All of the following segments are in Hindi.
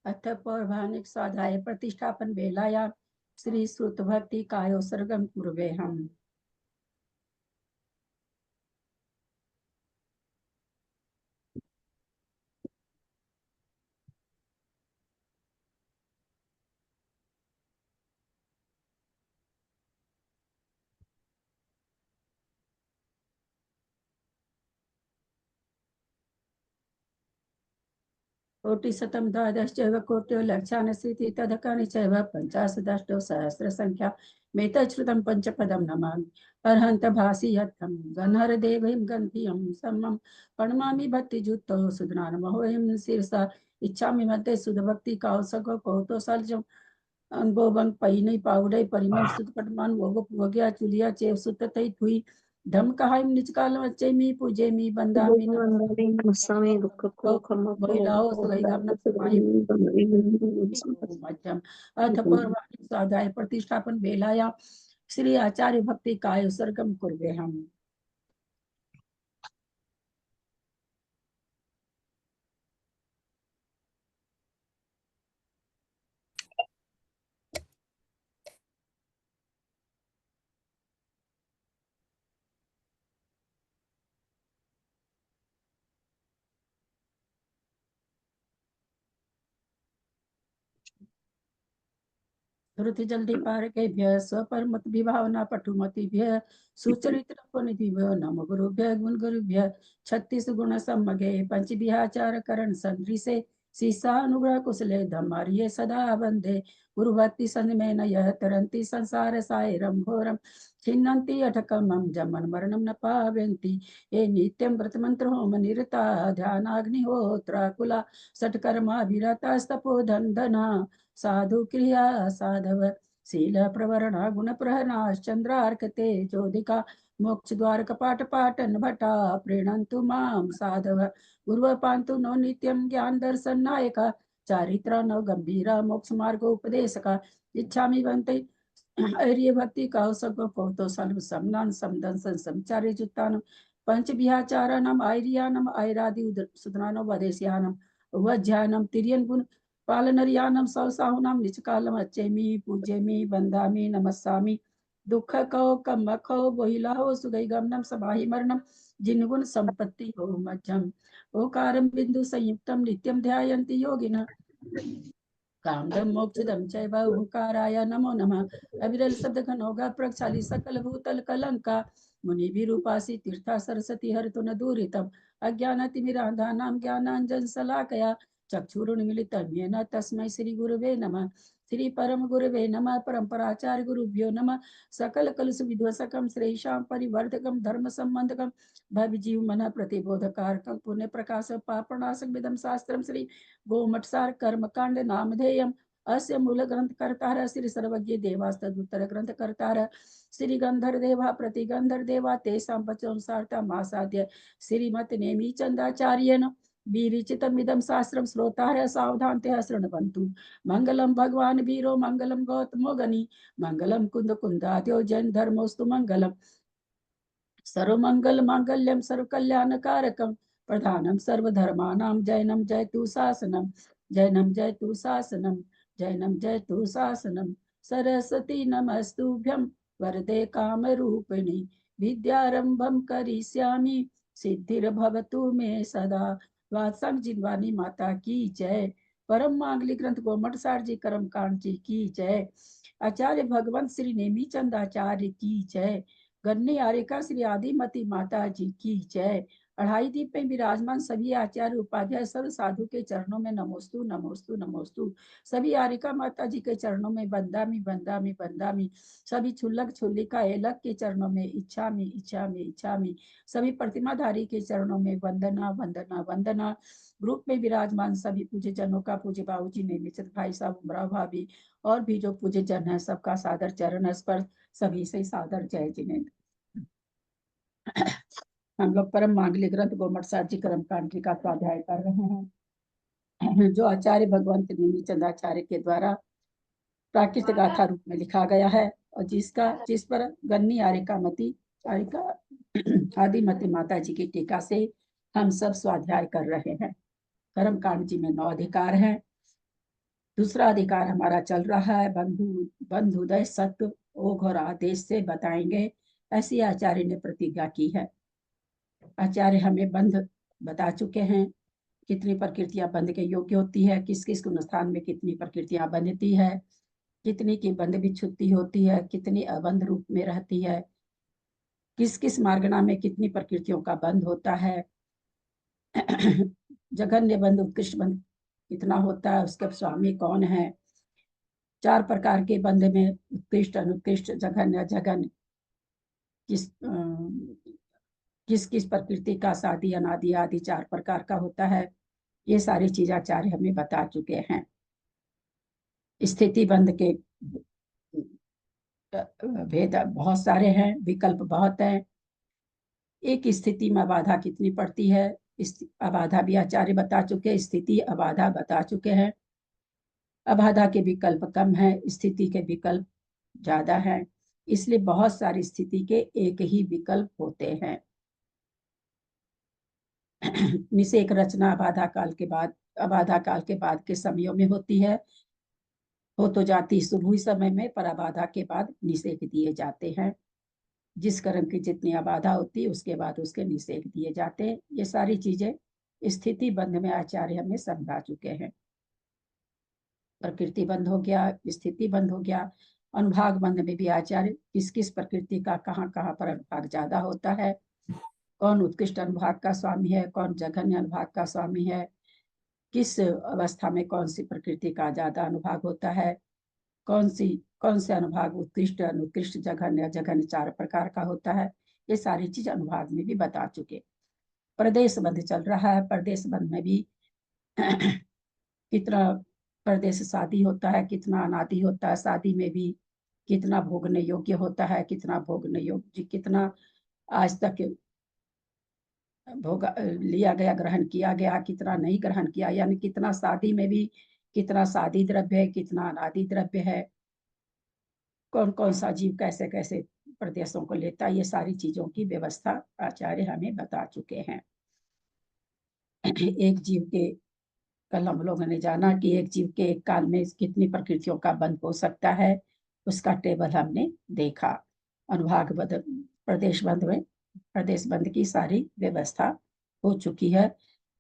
अथ पौर्वाणिक स्वाध्याय प्रतिष्ठापन वेलाया श्री श्रुत भक्ति कायोत्सर्गम कुर्वे हम। कोटिशतं द्वादशैव कोट्यो लक्षान् स्थिति तदकानि चैव पञ्चाशदष्टौ सहस्रसङ्ख्या मेतच्छ्रुतं पञ्चपदं नमामि अर्हन्त भासि यत्थं गन्धर्वदेवं गन्धियं सम्मं प्रणमामि भक्तियुक्तो सुधनानमहोऽयं शिरसा इच्छामि मध्ये सुधभक्ति कौसको कौतोसल्जं गोबंग पैनै पाउडै परिमल सुतपटमान वोग्या चुलिया चेव सुततै थुई धम कहाय निजकाल वच्चैमि पूजेमि बंदामि नमस्सामि दुःखको महिलाओं सगई गामना समाहि मध्यम अथ पौर्वाणिक स्वाध्याय प्रतिष्ठापन वेलाया श्री आचार्य भक्ति काय उत्सर्गम कुर्वे हम। श्रुति जल्दी पार के भ्य स्वपरमत विभावना पटुमतिभ्य सुचरित्र निधिभ्य नम गुरुभ्य गुण गुरुभ्य 36 गुण सम्मगे पंच विहाचार करण संदृशे शीशानुग्रह कुशले धम्मार्ये सदा वंदे गुरु भक्ति संग में नयः तरंती संसार सायरम घोरम छिन्नन्ति अटकमं जमन मरणं न पावन्ति ये नित्यं व्रत मंत्र होम निरता ध्यानाग्निहोत्राकुला सत्कर्मा विरतास्तपो धना साधु क्रिया साधव शील प्रवरणा गुण प्रहना चंद्रार्क तेजोदिका मोक्ष द्वार कपाट पाटन भटा प्रीणन्तु माम साधव गुरु पांतु नो नित्यम ज्ञान दर्शन नायका चारित्र नव गंभीरा मोक्ष मार्ग उपदेशका इच्छामि बंते अर्य भक्ति कौसक कौतो सर्व समनान समदंसन समचार्य जुत्तान पंच विहाचारानम आयर्यानम आयरादि सुदनानो वदेश्यानम वज्ञानम तिर्यन गुण पालनरियानम सौसाहुनाम निचकालम अच्छेमि पूजेमि बंदामि नमस्सामि दुख कौ कम खौ बोहिलाहो सुगई गमनम सबाहि मरणम जिनगुण संपत्ति हो मध्यम ओकारम बिंदु संयुक्तम नित्यम ध्यायन्ति योगिनः कामदम मोक्षदम चैव ओंकाराय नमो नमः अविरल शब्द घनोगा प्रक्षाली सकल भूतल कलंका मुनि विरूपासी तीर्था सरस्वती हरतु न दूरितम अज्ञानतिमिरांधानां ज्ञानांजन शलाकया चक्षुरुन्मीलितं येन तस्मै श्री गुरुवे नमः श्री परम गुरुवे नमः परंपराचार्य गुरुभ्यो नमः सकल कलुष विध्वसकम श्रेषां परिवर्धकम धर्म संबंधकम भव जीव मन प्रतिबोधकारकम पुण्य प्रकाश पापनाशक विदम शास्त्रम श्री गोमठसार कर्मकांड नामधेयम अस्य मूल ग्रंथ कर्ता श्री सर्वज्ञ देवास्तदुत्तर ग्रंथ कर्ता श्री गंधर देवा प्रतिगंधर देवा तेषां पचोंसार्था मासाद्य श्रीमत नेमि चंदाचार्येण विरचितमिदं शास्त्रं श्रोतारः सावधानतया शृण्वन्तु मंगलम भगवान वीरो मंगलम गौतमो गनि मंगलम कुंद कुंदाद्यो जैन धर्मोस्तु मंगलम सर्वमंगल मांगल्यम सर्वकल्याणकारकम प्रधानम सर्वधर्मानां जैनम जयतु शासनम जैनम जयतु शासनम जैनम जयतु शासनम सरस्वती नमस्तुभ्यं वरदे कामरूपिणी विद्यारंभम करिष्यामि सिद्धिर्भवतु मे सदा। वात्संग जिनवानी माता की जय। परम मांगलिक ग्रंथ गोमठ सार जी कर्म कांड जी की जय। आचार्य भगवंत श्री नेमीचंद आचार्य की जय। गन्नी आर्यका श्री आदिमती माता जी की जय। अढ़ाई दीप में विराजमान सभी आचार्य उपाध्याय सर्व साधु के चरणों में नमोस्तु नमोस्तु नमोस्तु। सभी आर्यका माता जी के चरणों में बंदामी बंदामी बंदामी। सभी छुल्लक छुल्लिका एलक के चरणों में इच्छामी इच्छामी इच्छामी। सभी प्रतिमाधारी के चरणों में वंदना वंदना वंदना। ग्रुप में विराजमान सभी पूज्य जनों का पूज्य बाबूजी नेमिचंद भाई साहब उमराव भाभी और भी जो पूज्य जन है सबका सादर चरण स्पर्श सभी से सादर जय जिनेन्द्र। हम लोग परम मांगलिक ग्रंथ गोमठ सार जी कर्मकांड जी का स्वाध्याय कर रहे हैं जो आचार्य भगवंत नेमिचंद आचार्य के द्वारा प्राकृत गाथा रूप में लिखा गया है और जिस पर गन्नी आर्यकामती आदिमती माता जी की टीका से हम सब स्वाध्याय कर रहे हैं। कर्म कांड जी में 9 अधिकार हैं। दूसरा अधिकार हमारा चल रहा है बंधुदय सत्व ओघ और आदेश से बताएंगे, ऐसी आचार्य ने प्रतिज्ञा की है। आचार्य हमें बंध बता चुके हैं, कितनी प्रकृतियां बंध के योग्य होती है, किस किस स्थान में कितनी प्रकृतियां बंधती है, कितनी की बंध विच्छुत्ति होती है, कितनी अबंध रूप में रहती है, किस किस मार्गना में कितनी प्रकृतियों का बंध होता है, जघन्य बंध उत्कृष्ट बंध कितना होता है, उसके स्वामी कौन है, 4 प्रकार के बंध में उत्कृष्ट अनुत्कृष्ट जघन्य जघन किस किस प्रकृति का सादी अनादि आदि 4 प्रकार का होता है, ये सारी चीज आचार्य हमें बता चुके हैं। स्थिति बंध के भेद बहुत सारे हैं, विकल्प बहुत है। एक स्थिति में बाधा कितनी पड़ती है, इस अबाधा भी आचार्य बता चुके, स्थिति अबाधा बता चुके हैं। अबाधा के विकल्प कम है, स्थिति के विकल्प ज्यादा है, इसलिए बहुत सारी स्थिति के एक ही विकल्प होते हैं। निषेक रचना अबाधा काल के बाद के समयों में होती है, हो तो जाती शुभ हुई समय में, पर अबाधा के बाद निषेक दिए जाते हैं। जिस कर्म की जितनी अबाधा होती है उसके बाद उसके निषेक दिए जाते हैं। ये सारी चीजें स्थिति बंध में आचार्य हमें समझा चुके हैं। प्रकृति बंध हो गया, स्थिति बंध हो गया, अनुभाग बंध में भी आचार्य किस किस प्रकृति का कहाँ कहाँ पर अनुभाग ज्यादा होता है, कौन उत्कृष्ट अनुभाग का स्वामी है, कौन जघन्य अनुभाग का स्वामी है, किस अवस्था में कौन सी प्रकृति का ज्यादा अनुभाग होता है, कौन से अनुभाग उत्कृष्ट अनुत्कृष्ट जघन्य जघन्य 4 प्रकार का होता है, ये सारी चीज अनुभाग में भी बता चुके। प्रदेश बंध चल रहा है, प्रदेश बंध में भी कितना प्रदेश शादी होता है, कितना अनादि होता है, शादी में भी कितना भोगने योग्य होता है, कितना भोगने योग्य, कितना आज तक भोग लिया गया, ग्रहण किया गया, कितना नहीं ग्रहण किया, यानी कितना शादी में भी कितना शादी द्रव्य है, कितना अनादि द्रव्य है, कौन कौन सा जीव कैसे कैसे प्रदेशों को लेता है, ये सारी चीजों की व्यवस्था आचार्य हमें बता चुके हैं। एक जीव के कल हम लोगों ने जाना कि एक जीव के एक काल में कितनी प्रकृतियों का बंध हो सकता है, उसका टेबल हमने देखा। अनुभाग बंध प्रदेश बंध में प्रदेश बंध की सारी व्यवस्था हो चुकी है।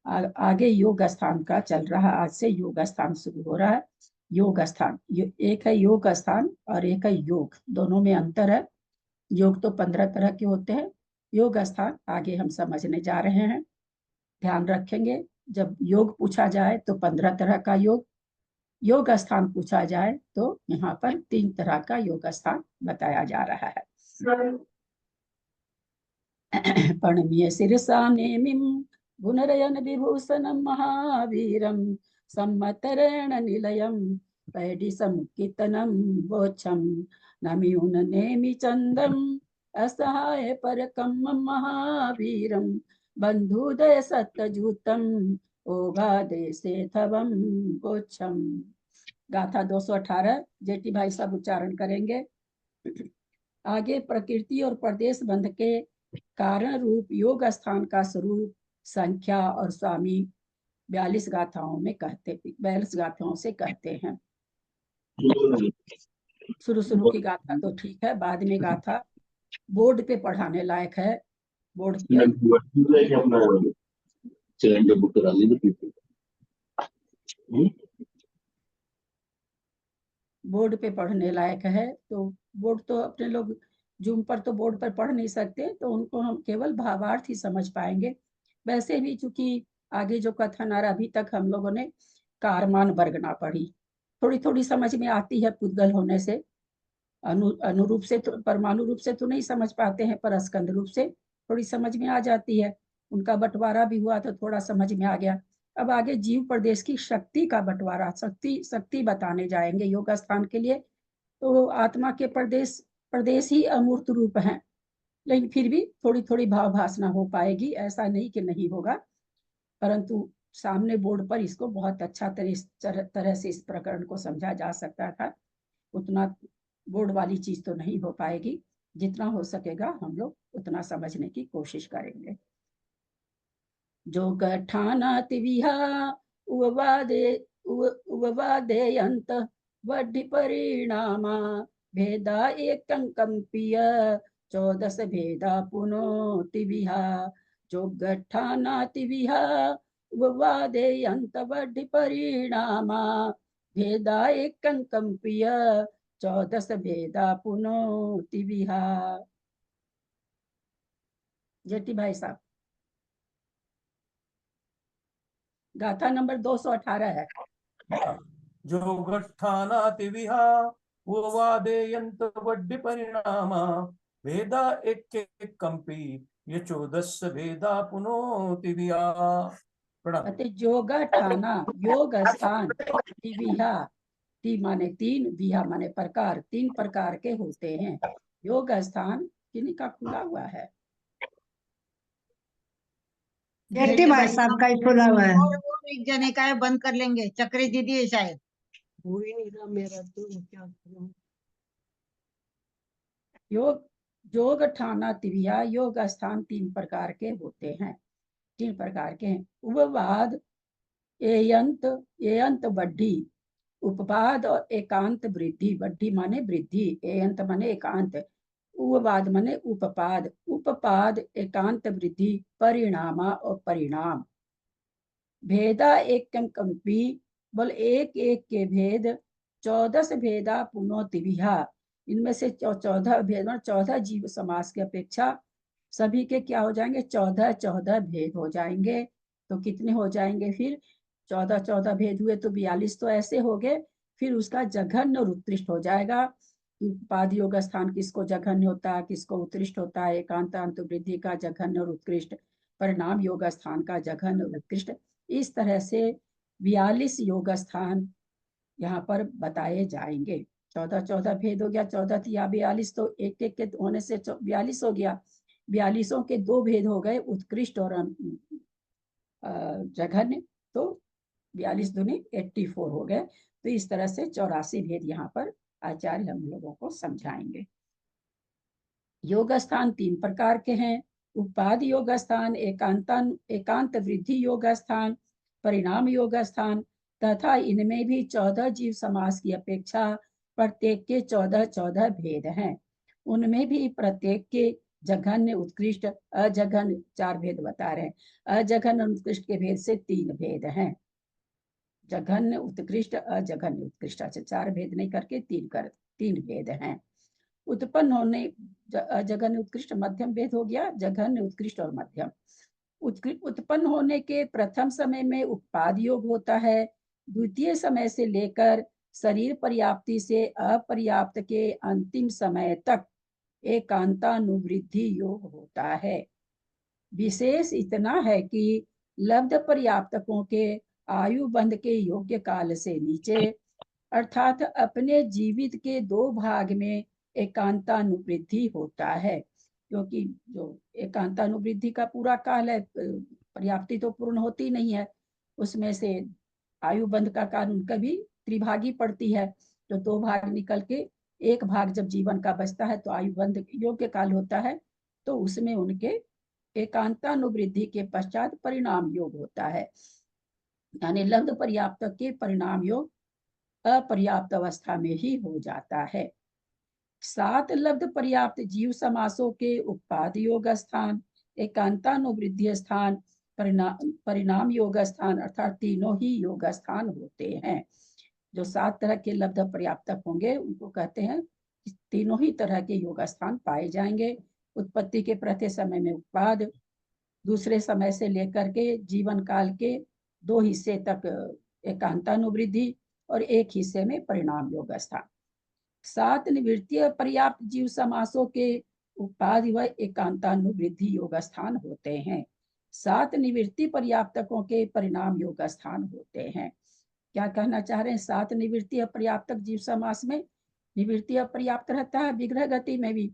आगे योग स्थान का चल रहा, आज से योग स्थान शुरू हो रहा है। योग स्थान एक है योग स्थान और एक है योग, दोनों में अंतर है। योग तो 15 तरह के होते हैं, योग स्थान आगे हम समझने जा रहे हैं। ध्यान रखेंगे, जब योग पूछा जाए तो 15 तरह का योग स्थान पूछा जाए तो यहाँ पर 3 तरह का योग स्थान बताया जा रहा है। प्रणम्य शिरसा नेमिं गुणरयन विभूषणं महावीरं सम्मतरेण निलयं पैडिसं कीर्तनं वोच्छं नमिउन नेमि चन्दम् असहाय परकं महावीरं बन्धुदय सत्तजूतं ओघादेशे थवं वोच्छं। गाथा 218 जेठी भाई सब उच्चारण करेंगे। आगे प्रकृति और प्रदेश बंध के कारण रूप योग स्थान का स्वरूप संख्या और स्वामी 42 गाथाओं से कहते हैं। शुरू की गाथा तो ठीक है, बाद में गाथा बोर्ड पे पढ़ाने लायक है। बोर्ड पे पढ़ने लायक है, तो बोर्ड तो अपने लोग जूम पर तो बोर्ड पर पढ़ नहीं सकते, तो उनको हम केवल भावार्थ ही समझ पाएंगे। वैसे भी चूंकि आगे जो कथन आ रहा, अभी तक हम लोगों ने कारमान वर्ग ना पढ़ी, थोड़ी थोड़ी समझ में आती है पुद्गल होने से। अनुरूप से तो परमाणु रूप से तो नहीं समझ पाते हैं, पर स्कंद रूप से थोड़ी समझ में आ जाती है। उनका बंटवारा भी हुआ तो थोड़ा समझ में आ गया। अब आगे जीव प्रदेश की शक्ति का बंटवारा, शक्ति बताने जाएंगे योग स्थान के लिए। तो आत्मा के प्रदेश ही अमूर्त रूप हैं, लेकिन फिर भी थोड़ी थोड़ी भाव भासना हो पाएगी, ऐसा नहीं कि नहीं होगा, परंतु सामने बोर्ड पर इसको बहुत अच्छा तरह से इस प्रकरण को समझा जा सकता था। उतना बोर्ड वाली चीज तो नहीं हो पाएगी, जितना हो सकेगा हम लोग उतना समझने की कोशिश करेंगे। जो गठानाति विहा उववादेयन्त वड्ढि परिणामा भेदा एकं कंपिय 14 भेदा पुनोति विहा जोगठानाति विहा उववादेयन्त वड्ढि परिणामा भेदा एकं कंपिय 14 भेदा पुनोति विहा। जेठी भाई साहब, गाथा नंबर 218 है। जो गठानाति विहा वादेयंत वड्डि परिणामा भेदा एक कंपी ये 14 भेदा पुनोति विहा। प्रणाम। जोगा ठाना योग स्थान विहा, ती माने तीन, विहा माने प्रकार, 3 प्रकार के होते हैं। योग स्थान किन्हीं का खुला हुआ है? जेठी भाई साहब का ही खुला हुआ है। और वो एक जने का है, बंद कर लेंगे। चक्री दीदी है शायद। हो ही नहीं रहा मेरा तो, क्या करूं। योग जोग ठाना तिविया योग स्थान 3 प्रकार के होते हैं। 3 प्रकार के हैं। उपवाद एयंत वड्ढी, उपवाद और एकांत वृद्धि। वड्ढी माने वृद्धि, एयंत माने एकांत, उपवाद माने उपपाद। उपपाद एकांत वृद्धि, परिणामा और परिणाम। भेदा एकम कंपी, बोल एक एक के भेद। 14 भेदा पुनोति विहा, इनमें से 14 भेद, 14 जीव समास की अपेक्षा सभी के क्या हो जाएंगे? 14 भेद हो जाएंगे। तो कितने हो जाएंगे फिर? 14 भेद हुए तो 42 तो ऐसे हो गए। फिर उसका जघन्य और उत्कृष्ट हो जाएगा। पाद योग स्थान किसको जघन्य होता है, किसको उत्कृष्ट होता है? एकांत अंत वृद्धि का जघन्य और उत्कृष्ट, परिणाम योग स्थान का जघन्य और उत्कृष्ट। इस तरह से 42 योग स्थान यहाँ पर बताए जाएंगे। 14 भेद हो गया, 14 या 42, तो एक एक के होने से 42 हो गया। 42 के 2 भेद हो गए, उत्कृष्ट और जघन्य, तो 42 दूनी 84 हो गए। तो इस तरह से 84 भेद यहाँ पर आचार्य हम लोगों को समझाएंगे। योग स्थान 3 प्रकार के हैं। उपाद योग स्थान, एकांत वृद्धि योग स्थान, परिणाम योग स्थान, तथा इनमें भी 14 जीव समास की अपेक्षा प्रत्येक के 14 भेद हैं। उनमें भी प्रत्येक के जघन्य, उत्कृष्ट, अजघन्य 4 भेद बता रहे हैं। अजघन्य उत्कृष्ट के भेद से 3 भेद हैं। जघन्य, उत्कृष्ट, अजघन्य, उत्कृष्ट, अच्छा 4 भेद नहीं करके 3 भेद हैं। उत्पन्न होने, जघन्य उत्कृष्ट मध्यम भेद हो गया, जघन्य उत्कृष्ट और मध्यम। उत्पन्न होने के प्रथम समय में उत्पाद योग होता है। द्वितीय समय से लेकर शरीर पर्याप्ति से अपर्याप्त के अंतिम समय तक एकांतानुवृद्धि योग होता है। विशेष इतना है कि लब्ध पर्याप्तकों के आयु बंध के योग्य काल से नीचे, अर्थात अपने जीवित के 2 भाग में एकांतानुवृद्धि होता है। क्योंकि जो एकांतानुवृद्धि का पूरा काल है, पर्याप्ति तो पूर्ण होती नहीं है, उसमें से आयु बंध का काल उनका भी त्रिभागी पड़ती है। तो 2 भाग निकल के 1 भाग जब जीवन का बचता है तो आयु बंध योग्य काल होता है। तो उसमें उनके एकांतानुवृद्धि के पश्चात परिणाम योग होता है। यानी लब्ध पर्याप्त के परिणाम योग अपर्याप्त अवस्था में ही हो जाता है। 7 लब्ध पर्याप्त जीव समासों के उत्पाद योग स्थान, एकांतानुवृद्धि स्थान, परिणाम योग स्थान, अर्थात तीनों ही योग स्थान होते हैं। जो 7 तरह के लब्ध पर्याप्तक होंगे उनको कहते हैं, तीनों ही तरह के योग स्थान पाए जाएंगे। उत्पत्ति के प्रथम समय में उत्पाद, दूसरे समय से लेकर के जीवन काल के 2 हिस्से तक एकांतानुवृद्धि और 1 हिस्से में परिणाम योग स्थान। 7 निवृत्तीय पर्याप्त जीव समासों के उत्पाद व एकांतानुवृद्धि योग स्थान होते हैं। 7 निवृत्ति पर्याप्तकों के परिणाम योग स्थान होते हैं। क्या कहना चाह रहे हैं? 7 निवृत्तीय पर्याप्तक जीव समास में निवृत्तीय पर्याप्त रहता है विग्रह गति में भी।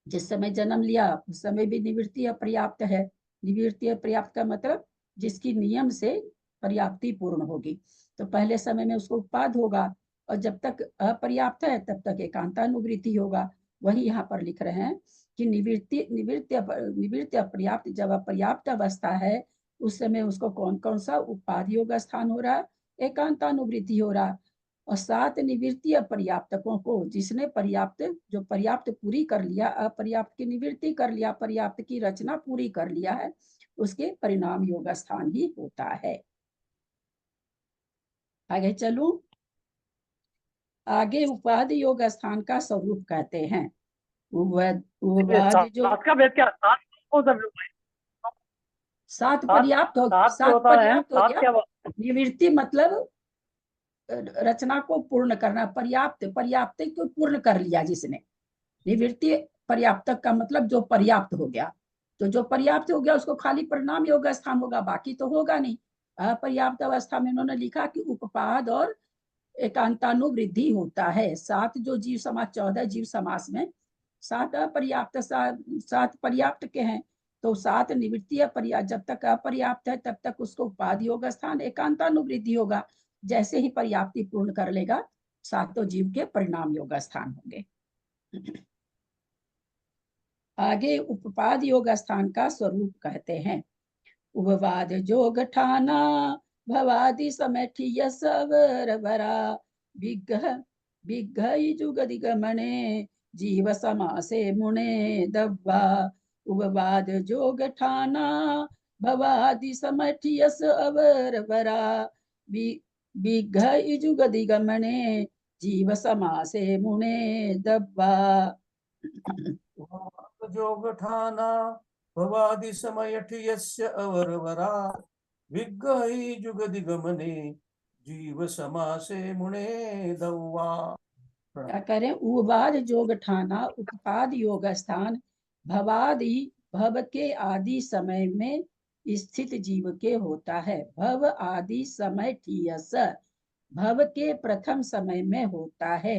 जिस समय जन्म लिया उस समय भी निवृत्तीय पर्याप्त है। निवृत्तीय पर्याप्त का मतलब जिसकी नियम से पर्याप्ति पूर्ण होगी। तो पहले समय में उसको उत्पाद होगा, और जब तक अपर्याप्त है तब तक एकांतानुवृत्ति होगा। वही यहाँ पर लिख रहे हैं कि निवृत्ति पर्याप्त, जब अपर्याप्त अवस्था है उस समय उसको कौन कौन सा उपाधि योग स्थान हो रहा है, एकांतानुवृत्ति हो रहा है। और 7 निवृत्ति अपर्याप्तकों को, जिसने पर्याप्त, जो पर्याप्त पूरी कर लिया, अपर्याप्त की निवृत्ति कर लिया, पर्याप्त की रचना पूरी कर लिया है, उसके परिणाम योग स्थान ही होता है। आगे चलूं, आगे उपाधि योग स्थान का स्वरूप कहते हैं। उपाधि जो सात का भेद क्या, सात कौन सा भेद है? 7 पर्याप्त हो, सात क्या 7 होता है? पर्याप्त हो सात गया। क्या? निवृत्ति मतलब रचना को पूर्ण करना, पर्याप्त, पर्याप्त को पूर्ण कर लिया जिसने। निवृत्ति पर्याप्त का मतलब जो पर्याप्त हो गया, तो जो पर्याप्त हो गया उसको खाली परिणाम योग स्थान होगा, बाकी तो होगा नहीं। अपर्याप्त अवस्था में उन्होंने लिखा कि उपपाद और एकांतानुवृद्धि होता है। 7 जो जीव समास, 14 जीव समास में 7 अपर्याप्त, 7 पर्याप्त के हैं, तो 7 निवृत्ति अपर्याप्त, जब तक अपर्याप्त है तब तक उसको उपाधि योग स्थान, एकांतानुवृद्धि होगा। जैसे ही पर्याप्ति पूर्ण कर लेगा, 7 जीव के परिणाम योग स्थान होंगे। आगे उपपाद योग स्थान का स्वरूप कहते हैं। उपवाद जोग ठाना भवादि समेठिय सवर वरा विग्रह विग्रह जुगदि गमने जीव समासे मुने दब्बा। उपवाद जोग ठाना भवादि समेठिय सवर वरा विग्रह जुगदि गमने जीव समासे मुने दब्बा। जोगठाना भवादि समयठ यस्य अवरवरा विग्रही जुगदि गमने जीव समासे मुने दौवा। क्या करें, उबाद जोग ठाना उपपाद योग स्थान भवादि, भव के आदि समय में स्थित जीव के होता है। भव आदि समय ठीयस, भव के प्रथम समय में होता है।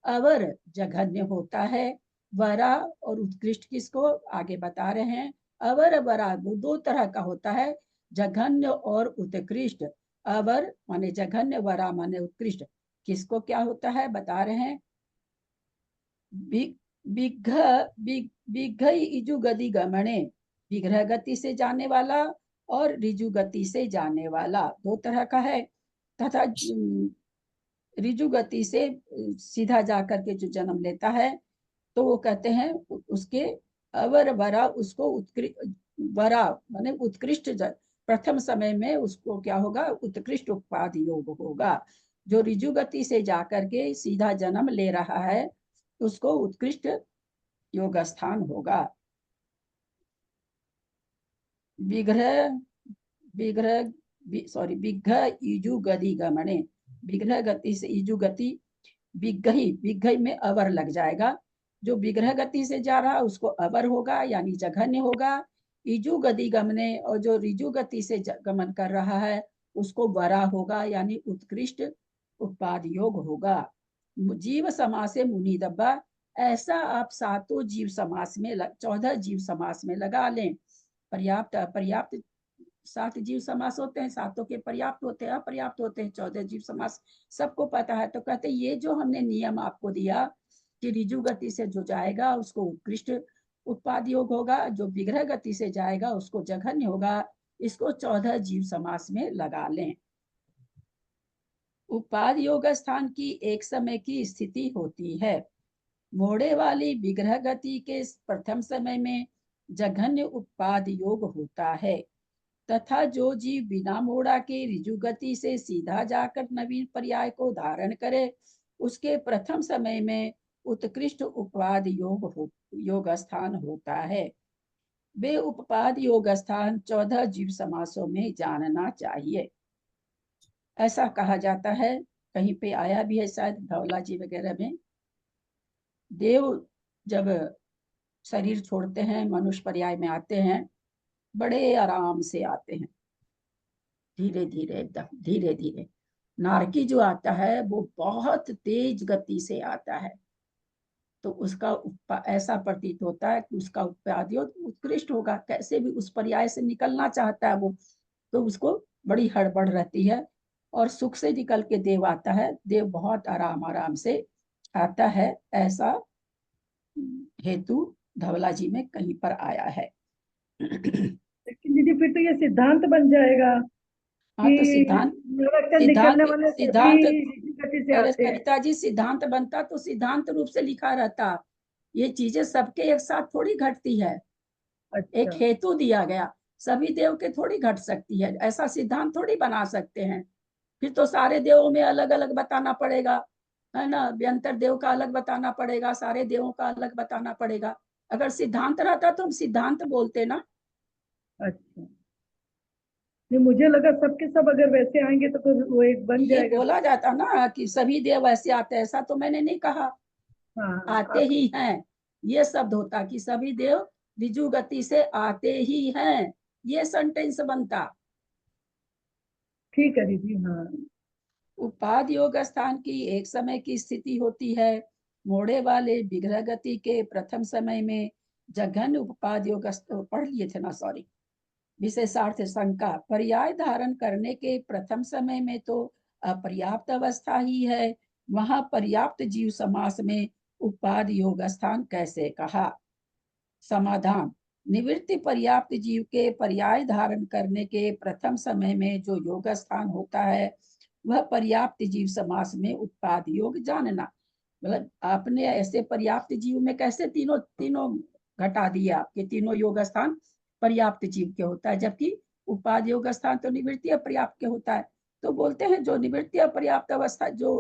अवर जघन्य होता है। वरा और उत्कृष्ट किसको आगे बता रहे हैं। अवर वरा 2 तरह का होता है, जघन्य और उत्कृष्ट। अवर माने जघन्य, वरा माने उत्कृष्ट। किसको क्या होता है बता रहे हैं। इजु गति गमने, विग्रह गति से जाने वाला और रिजु गति से जाने वाला, 2 तरह का है। तथा रिजु गति से सीधा जाकर के जो जन्म लेता है, तो वो कहते हैं उसके अवर वरा, उसको वरा माने उत्कृष्ट, प्रथम समय में उसको क्या होगा, उत्कृष्ट उपाधि योग होगा। जो रिजु गति से जाकर के सीधा जन्म ले रहा है, उसको उत्कृष्ट योग स्थान होगा। विग्रह विग्रह विग्रह इजु गति गमने, विग्रह गति से इजु गति, विग्रही, विग्रही में अवर लग जाएगा। जो विग्रह गति से जा रहा है उसको अवर होगा, यानी जघन्य होगा। इजु गति गमने, और जो रिजु गति से गमन कर रहा है उसको वरा होगा, यानी उत्कृष्ट उपाधि योग होगा। जीव समासे मुनि दब्बा, ऐसा आप 7 जीव समास में 14 जीव समास में लगा लें। पर्याप्त अपर्याप्त 7 जीव समास होते हैं, 7 के पर्याप्त होते हैं, अपर्याप्त होते हैं, 14 जीव समास सबको पता है। तो कहते ये जो हमने नियम आपको दिया कि रिजु गति से जो जाएगा उसको उत्कृष्ट उपाधि योग होगा, जो विग्रह गति से जाएगा उसको जघन्य होगा, इसको 14 जीव समास में लगा लें। उपाधि योग स्थान की एक समय की स्थिति होती है। मोड़े वाली विग्रह गति के प्रथम समय में जघन्य उपाधि योग होता है, तथा जो जीव बिना मोड़ा के रिजु गति से सीधा जाकर नवीन पर्याय को धारण करे, उसके प्रथम समय में उत्कृष्ट उपाधि योग स्थान होता है। वे उपाधि योग स्थान 14 जीव समासों में जानना चाहिए, ऐसा कहा जाता है। कहीं पे आया भी है शायद धवला जी वगैरह में। देव जब शरीर छोड़ते हैं, मनुष्य पर्याय में आते हैं, बड़े आराम से आते हैं, धीरे धीरे, एकदम धीरे धीरे। नारकी जो आता है वो बहुत तेज गति से आता है, तो उसका ऐसा प्रतीत होता है कि उसका उपाधि उत्कृष्ट होगा। कैसे भी उस पर्याय से निकलना चाहता है वो, तो उसको बड़ी हड़बड़ रहती है, और सुख से निकल के देव आता है। देव बहुत आराम आराम से आता है, ऐसा हेतु धवला जी में कहीं पर आया है। लेकिन दीदी फिर तो ये सिद्धांत बन जाएगा हाँ तो कि सिद्धांत नरक से निकलने वाले सिद्धांत सभी गति से अरे आते हैं। कविता जी, सिद्धांत बनता तो सिद्धांत रूप से लिखा रहता। ये चीजें सबके एक साथ थोड़ी घटती है। एक अच्छा, हेतु दिया गया, सभी देव के थोड़ी घट सकती है, ऐसा सिद्धांत थोड़ी बना सकते हैं। फिर तो सारे देवों में अलग अलग बताना पड़ेगा, है ना, व्यंतर देव का अलग बताना पड़ेगा, सारे देवों का अलग बताना पड़ेगा। अगर सिद्धांत रहता तो हम सिद्धांत बोलते ना। अच्छा, नहीं मुझे लगा सबके सब अगर वैसे आएंगे तो फिर वो एक बन ये जाएगा। बोला जाता ना कि सभी देव ऐसे आते हैं, ऐसा तो मैंने नहीं कहा। हाँ आते ही हैं, ये शब्द होता कि सभी देव ऋजु गति से आते ही हैं, ये सेंटेंस बनता। ठीक है दीदी। हाँ, उपाद योग स्थान की एक समय की स्थिति होती है। मोड़े वाले विग्रह गति के प्रथम समय में जघन उपाद योग पढ़ लिए थे ना, सॉरी, विशेषार्थ शंका, पर्याय धारण करने के प्रथम समय में तो अपर्याप्त अवस्था ही है, वहां पर्याप्त जीव समास में उपाद योग स्थान कैसे कहा? समाधान, निवृत्ति पर्याप्त जीव के पर्याय धारण करने के प्रथम समय में जो योग स्थान होता है वह पर्याप्त जीव समास में उत्पाद योग जानना। मतलब आपने ऐसे पर्याप्त जीव में कैसे तीनों तीनों घटा दिया, आपके तीनों योग स्थान पर्याप्त जीव के होता है, जबकि उपाद योग स्थान तो निवृत्ति अपर्याप्त के होता है। तो बोलते हैं जो निवृत्ति अपर्याप्त अवस्था, जो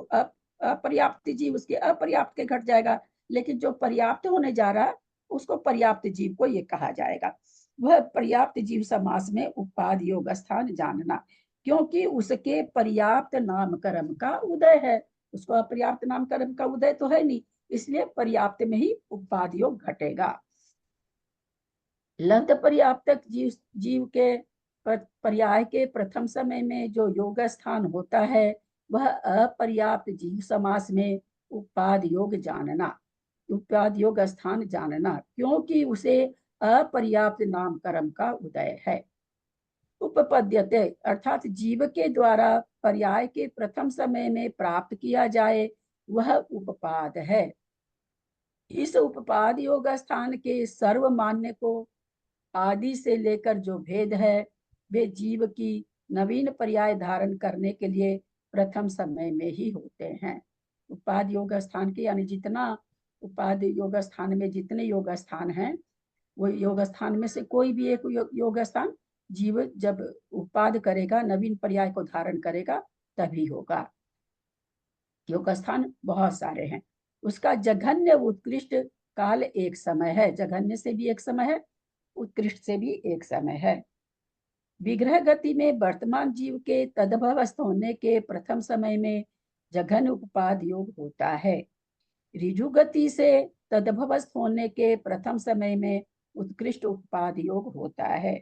अपर्याप्त जीव उसके अपर्याप्त के घट जाएगा, लेकिन जो पर्याप्त होने जा रहा है उसको पर्याप्त जीव को ये कहा जाएगा। वह पर्याप्त जीव समास में उपाद योग स्थान जानना, क्योंकि उसके पर्याप्त नामकरण का उदय है, उसको अपर्याप्त नामकरण का उदय तो है नहीं, इसलिए पर्याप्त में ही उपाद योग घटेगा। लब्ध पर्याप्त जीव के पर्याय के प्रथम समय में जो योग स्थान होता है वह अपर्याप्त जीव समास में उपाद योग जानना, उपाद योग स्थान जानना, क्योंकि उसे अपर्याप्त नामकरण का उदय है। उपपद्यते अर्थात जीव के द्वारा पर्याय के प्रथम समय में प्राप्त किया जाए वह उपपाद है। इस उपपाद योग स्थान के सर्वमान्य को आदि से लेकर जो भेद है वे जीव की नवीन पर्याय धारण करने के लिए प्रथम समय में ही होते हैं। उपाद योग स्थान के यानी जितना उपाद योग स्थान में जितने योग स्थान हैं वो योग स्थान में से कोई भी एक योग स्थान जीव जब उपाद करेगा, नवीन पर्याय को धारण करेगा, तभी होगा। योग स्थान बहुत सारे हैं, उसका जघन्य उत्कृष्ट काल एक समय है, जघन्य से भी एक समय है, उत्कृष्ट से भी एक समय है। विग्रह गति में वर्तमान जीव के तदभवस्थ होने के प्रथम समय में जघन उपाद योग होता है। ऋजु गति से तदभवस्थ होने के प्रथम समय में उत्कृष्ट उपाद योग होता है।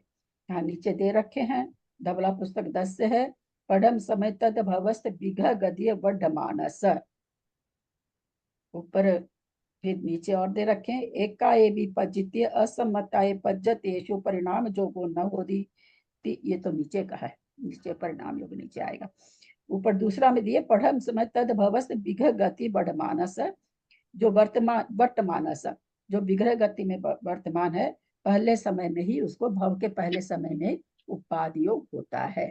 यहाँ नीचे दे रखे हैं, धबला पुस्तक 10 से है, पढ़म समय तदभवस्थ विघ गदीय वड्ढमानस। ऊपर फिर नीचे और दे रखे हैं, एकाए विपज्जित्य असम्मताए पज्जतेषु परिणाम जोगो न होदी। ये तो नीचे का है, नीचे परिणाम योग नीचे आएगा। ऊपर दूसरा में दिए, पढ़म समय तदभवस्थ विघ गति बढ़मानस, जो वर्तमानस जो विग्रह गति में वर्तमान है, पहले समय में ही उसको भव के पहले समय में उपाद योग होता है।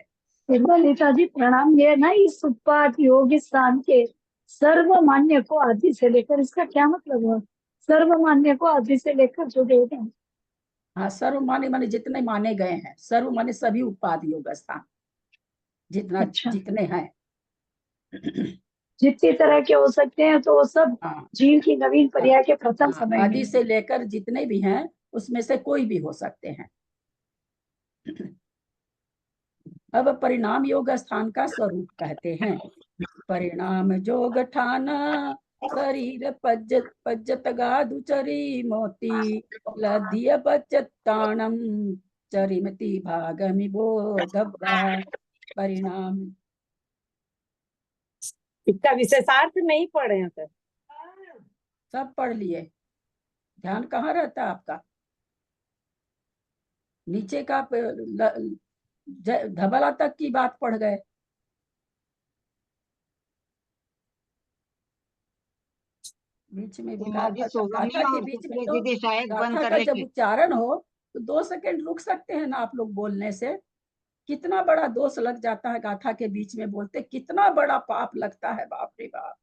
ललिता जी प्रणाम। ये ना इस उत्पाद योग स्थान के सर्वमान्य को आदि से लेकर, इसका क्या मतलब है? सर्वमान्य को आदि से लेकर जो वेद है। हाँ, सर्व माने माने जितने माने गए हैं, सर्व माने सभी उपाद योग स्थान जितना अच्छा, जितने हैं। जितनी तरह के हो सकते हैं तो वो सब हाँ जीव की नवीन पर्याय के प्रथम हाँ, समय आदि में। से लेकर जितने भी हैं उसमें से कोई भी हो सकते हैं। अब परिणाम योग स्थान का स्वरूप कहते हैं। परिणाम जोग ठाना शरीर पज्जत गादुचरी मोती लधिय बच्चताणम चरिमति भागमि बोधव्रा। परिणाम इसका विशेषार्थ नहीं पढ़े हैं सर। सब पढ़ लिए, ध्यान कहाँ रहता है आपका? नीचे का धबला तक की बात पढ़ गए। बीच में भी गाथा के बीच में तो दीदी शायद बंद गाथा कर का जब लेंगे। उच्चारण हो तो 2 सेकंड रुक सकते हैं ना आप लोग बोलने से? कितना बड़ा दोष लग जाता है गाथा के बीच में बोलते, कितना बड़ा पाप लगता है, बाप रे बाप।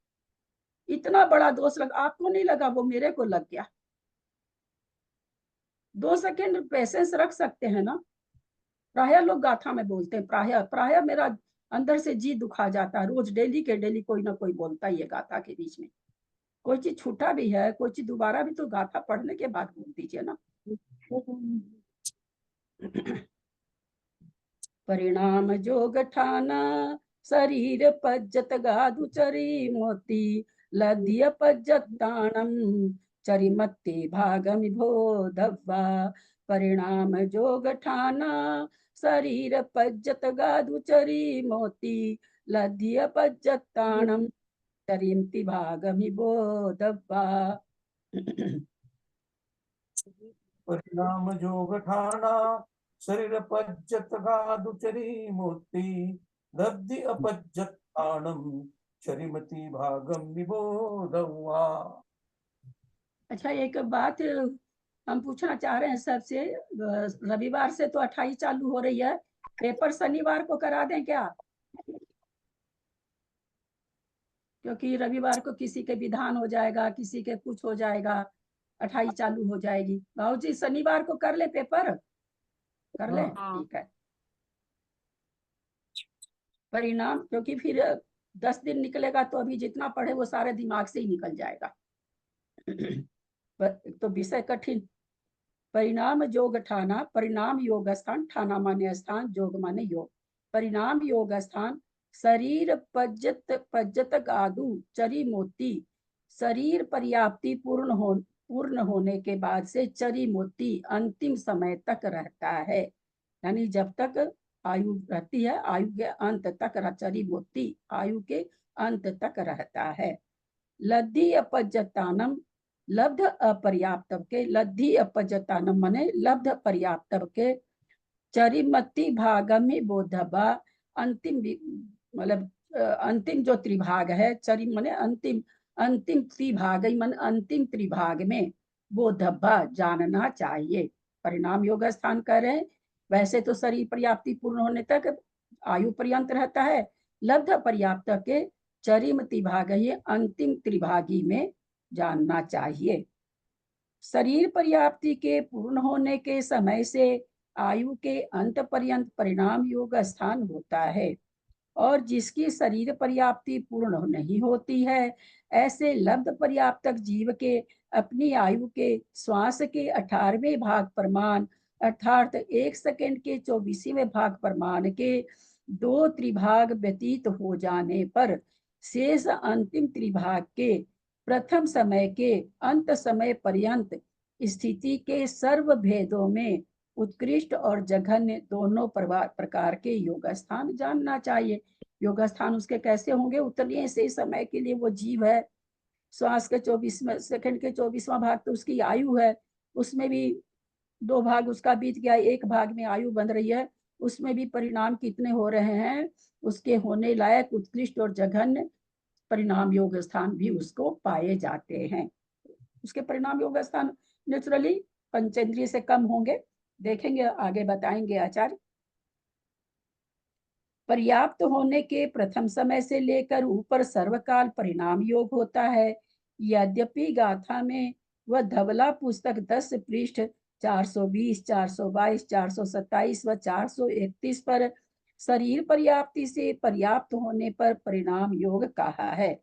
इतना बड़ा दोष लग, आपको नहीं लगा, वो मेरे को लग गया। 2 सेकंड पेशेंस रख सकते हैं ना? प्राय लोग गाथा में बोलते हैं, प्राय मेरा अंदर से जी दुखा जाता है। रोज डेली के डेली कोई ना कोई बोलता ही है गाथा के बीच में। कोई चीज छूटा भी है, कोई चीज दोबारा भी तो गाथा पढ़ने के बाद बोल दीजिए ना। परिणाम जोग ठाना शरीर पज्जत गादु चरी मोती लद्य पज्जत ताणम चरिमत्ते भागमि बोधव्वा। परिणाम जोग ठाना शरीर पज्जत गादु चरी मोती लद्य पज्जत ताणम चरिमति भागमि बोधव्वा। परिणाम जोग ठाना शरीर पज्जत गादुचरी मूर्ति दब्धि अपज्जत ताणम चरिमति भागम निबोधवा। अच्छा, एक बात हम पूछना चाह रहे हैं सबसे। रविवार से तो 28 चालू हो रही है, पेपर शनिवार को करा दें क्या? क्योंकि रविवार को किसी के विधान हो जाएगा, किसी के कुछ हो जाएगा, 28 चालू हो जाएगी। भाऊ जी शनिवार को कर ले पेपर, कर ले, ठीक है। परिणाम, क्योंकि फिर 10 दिन निकलेगा तो अभी जितना पढ़े वो सारे दिमाग से ही निकल जाएगा। तो विषय कठिन। परिणाम योग ठाना, परिणाम योग स्थान, ठाना माने स्थान, जोग माने योग। परिणाम योग स्थान शरीर पज्जत गादु चरी मोती, शरीर पर्याप्ति पूर्ण होने के बाद से चरी मोती अंतिम समय तक रहता है। यानी जब तक आयु रहती है, आयु के अंत तक चरी मोती आयु के अंत तक रहता है। लब्धि अपज्जतानम, लब्ध अपर्याप्त के, लब्धि अपज्जतानम माने लब्ध पर्याप्त के, चरिमति भागमि बोधबा, अंतिम मतलब अंतिम जो त्रिभाग है, चरि माने अंतिम, अंतिम त्रिभाग मन अंतिम त्रिभाग में बोधबा जानना चाहिए। परिणाम योग स्थान कर रहे हैं। वैसे तो शरीर पर्याप्ति पूर्ण होने तक आयु पर्यंत रहता है, लब्ध पर्याप्त के चरिमति भाग ही अंतिम त्रिभागी में जानना चाहिए। शरीर पर्याप्ति के पूर्ण होने के समय से आयु के अंत पर्यंत परिणाम योग स्थान होता है, और जिसकी शरीर पर्याप्ति पूर्ण नहीं होती है, ऐसे लब्ध पर्याप्तक जीव के अपनी आयु के श्वास के 18वें भाग प्रमाण अर्थात 1 सेकंड के 24वें भाग प्रमाण के 2 त्रिभाग व्यतीत हो जाने पर शेष अंतिम त्रिभाग के प्रथम समय के अंत समय पर्यंत स्थिति के सर्व भेदों में उत्कृष्ट और जघन्य दोनों प्रकार के योग स्थान जानना चाहिए। योग स्थान उसके कैसे होंगे? उतने से समय के लिए वो जीव है। श्वास के 24 सेकंड के 24वां भाग तो उसकी आयु है, उसमें भी 2 भाग उसका बीत गया, 1 भाग में आयु बन रही है, उसमें भी परिणाम कितने हो रहे हैं? उसके होने लायक उत्कृष्ट और जघन्य परिणाम योग स्थान भी उसको पाए जाते हैं। उसके परिणाम योग स्थान नेचुरली पंचेंद्रिय से कम होंगे, देखेंगे आगे बताएंगे आचार्य। पर्याप्त होने के प्रथम समय से लेकर ऊपर सर्वकाल परिणाम योग होता है। यद्यपि गाथा में वह धवला पुस्तक 10 पृष्ठ 420, 422, 427 व 431 पर शरीर पर्याप्ति से पर्याप्त होने पर परिणाम योग कहा है,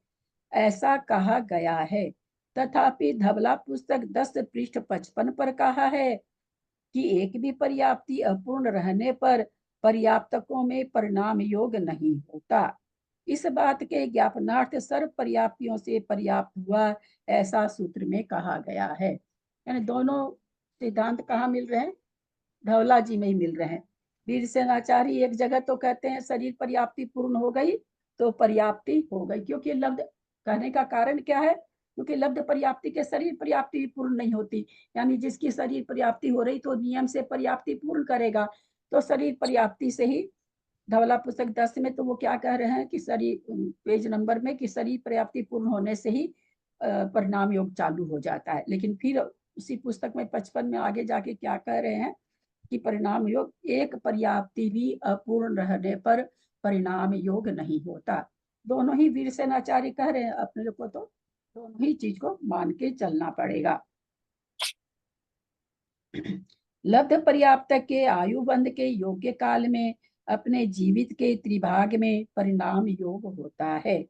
ऐसा कहा गया है। तथापि धवला पुस्तक 10 पृष्ठ 55 पर कहा है कि एक भी पर्याप्ति अपूर्ण रहने पर पर्याप्तकों में परिणाम योग नहीं होता। इस बात के ज्ञापनार्थ सर्व पर्याप्तियों से पर्याप्त हुआ, ऐसा सूत्र में कहा गया है। यानी दोनों सिद्धांत कहाँ मिल रहे हैं? धवला जी में ही मिल रहे हैं। वीरसेनाचार्य एक जगह तो कहते हैं शरीर पर्याप्ति पूर्ण हो गई तो पर्याप्ति हो गई, क्योंकि लब्ध कहने का कारण क्या है? क्योंकि लब्ध पर्याप्ति के शरीर पर्याप्ति पूर्ण नहीं होती। यानी जिसकी शरीर पर्याप्ति हो रही तो नियम से पर्याप्ति पूर्ण करेगा, तो शरीर पर्याप्ति से ही धवला पुस्तक 10 में तो वो क्या कह रहे हैं कि शरीर पेज नंबर में कि शरीर पर्याप्ति पूर्ण होने से ही परिणाम योग चालू हो जाता है। लेकिन फिर उसी पुस्तक में 55 में आगे जाके क्या कह रहे हैं कि परिणाम योग एक पर्याप्ति भी अपूर्ण रहने पर परिणाम योग नहीं होता। दोनों ही वीरसेनाचार्य कह रहे हैं, अपने को तो दोनों ही चीज को मान के चलना पड़ेगा। लब्ध पर्याप्त के आयुबंध के योग्य काल में अपने जीवित के त्रिभाग में परिणाम योग होता है।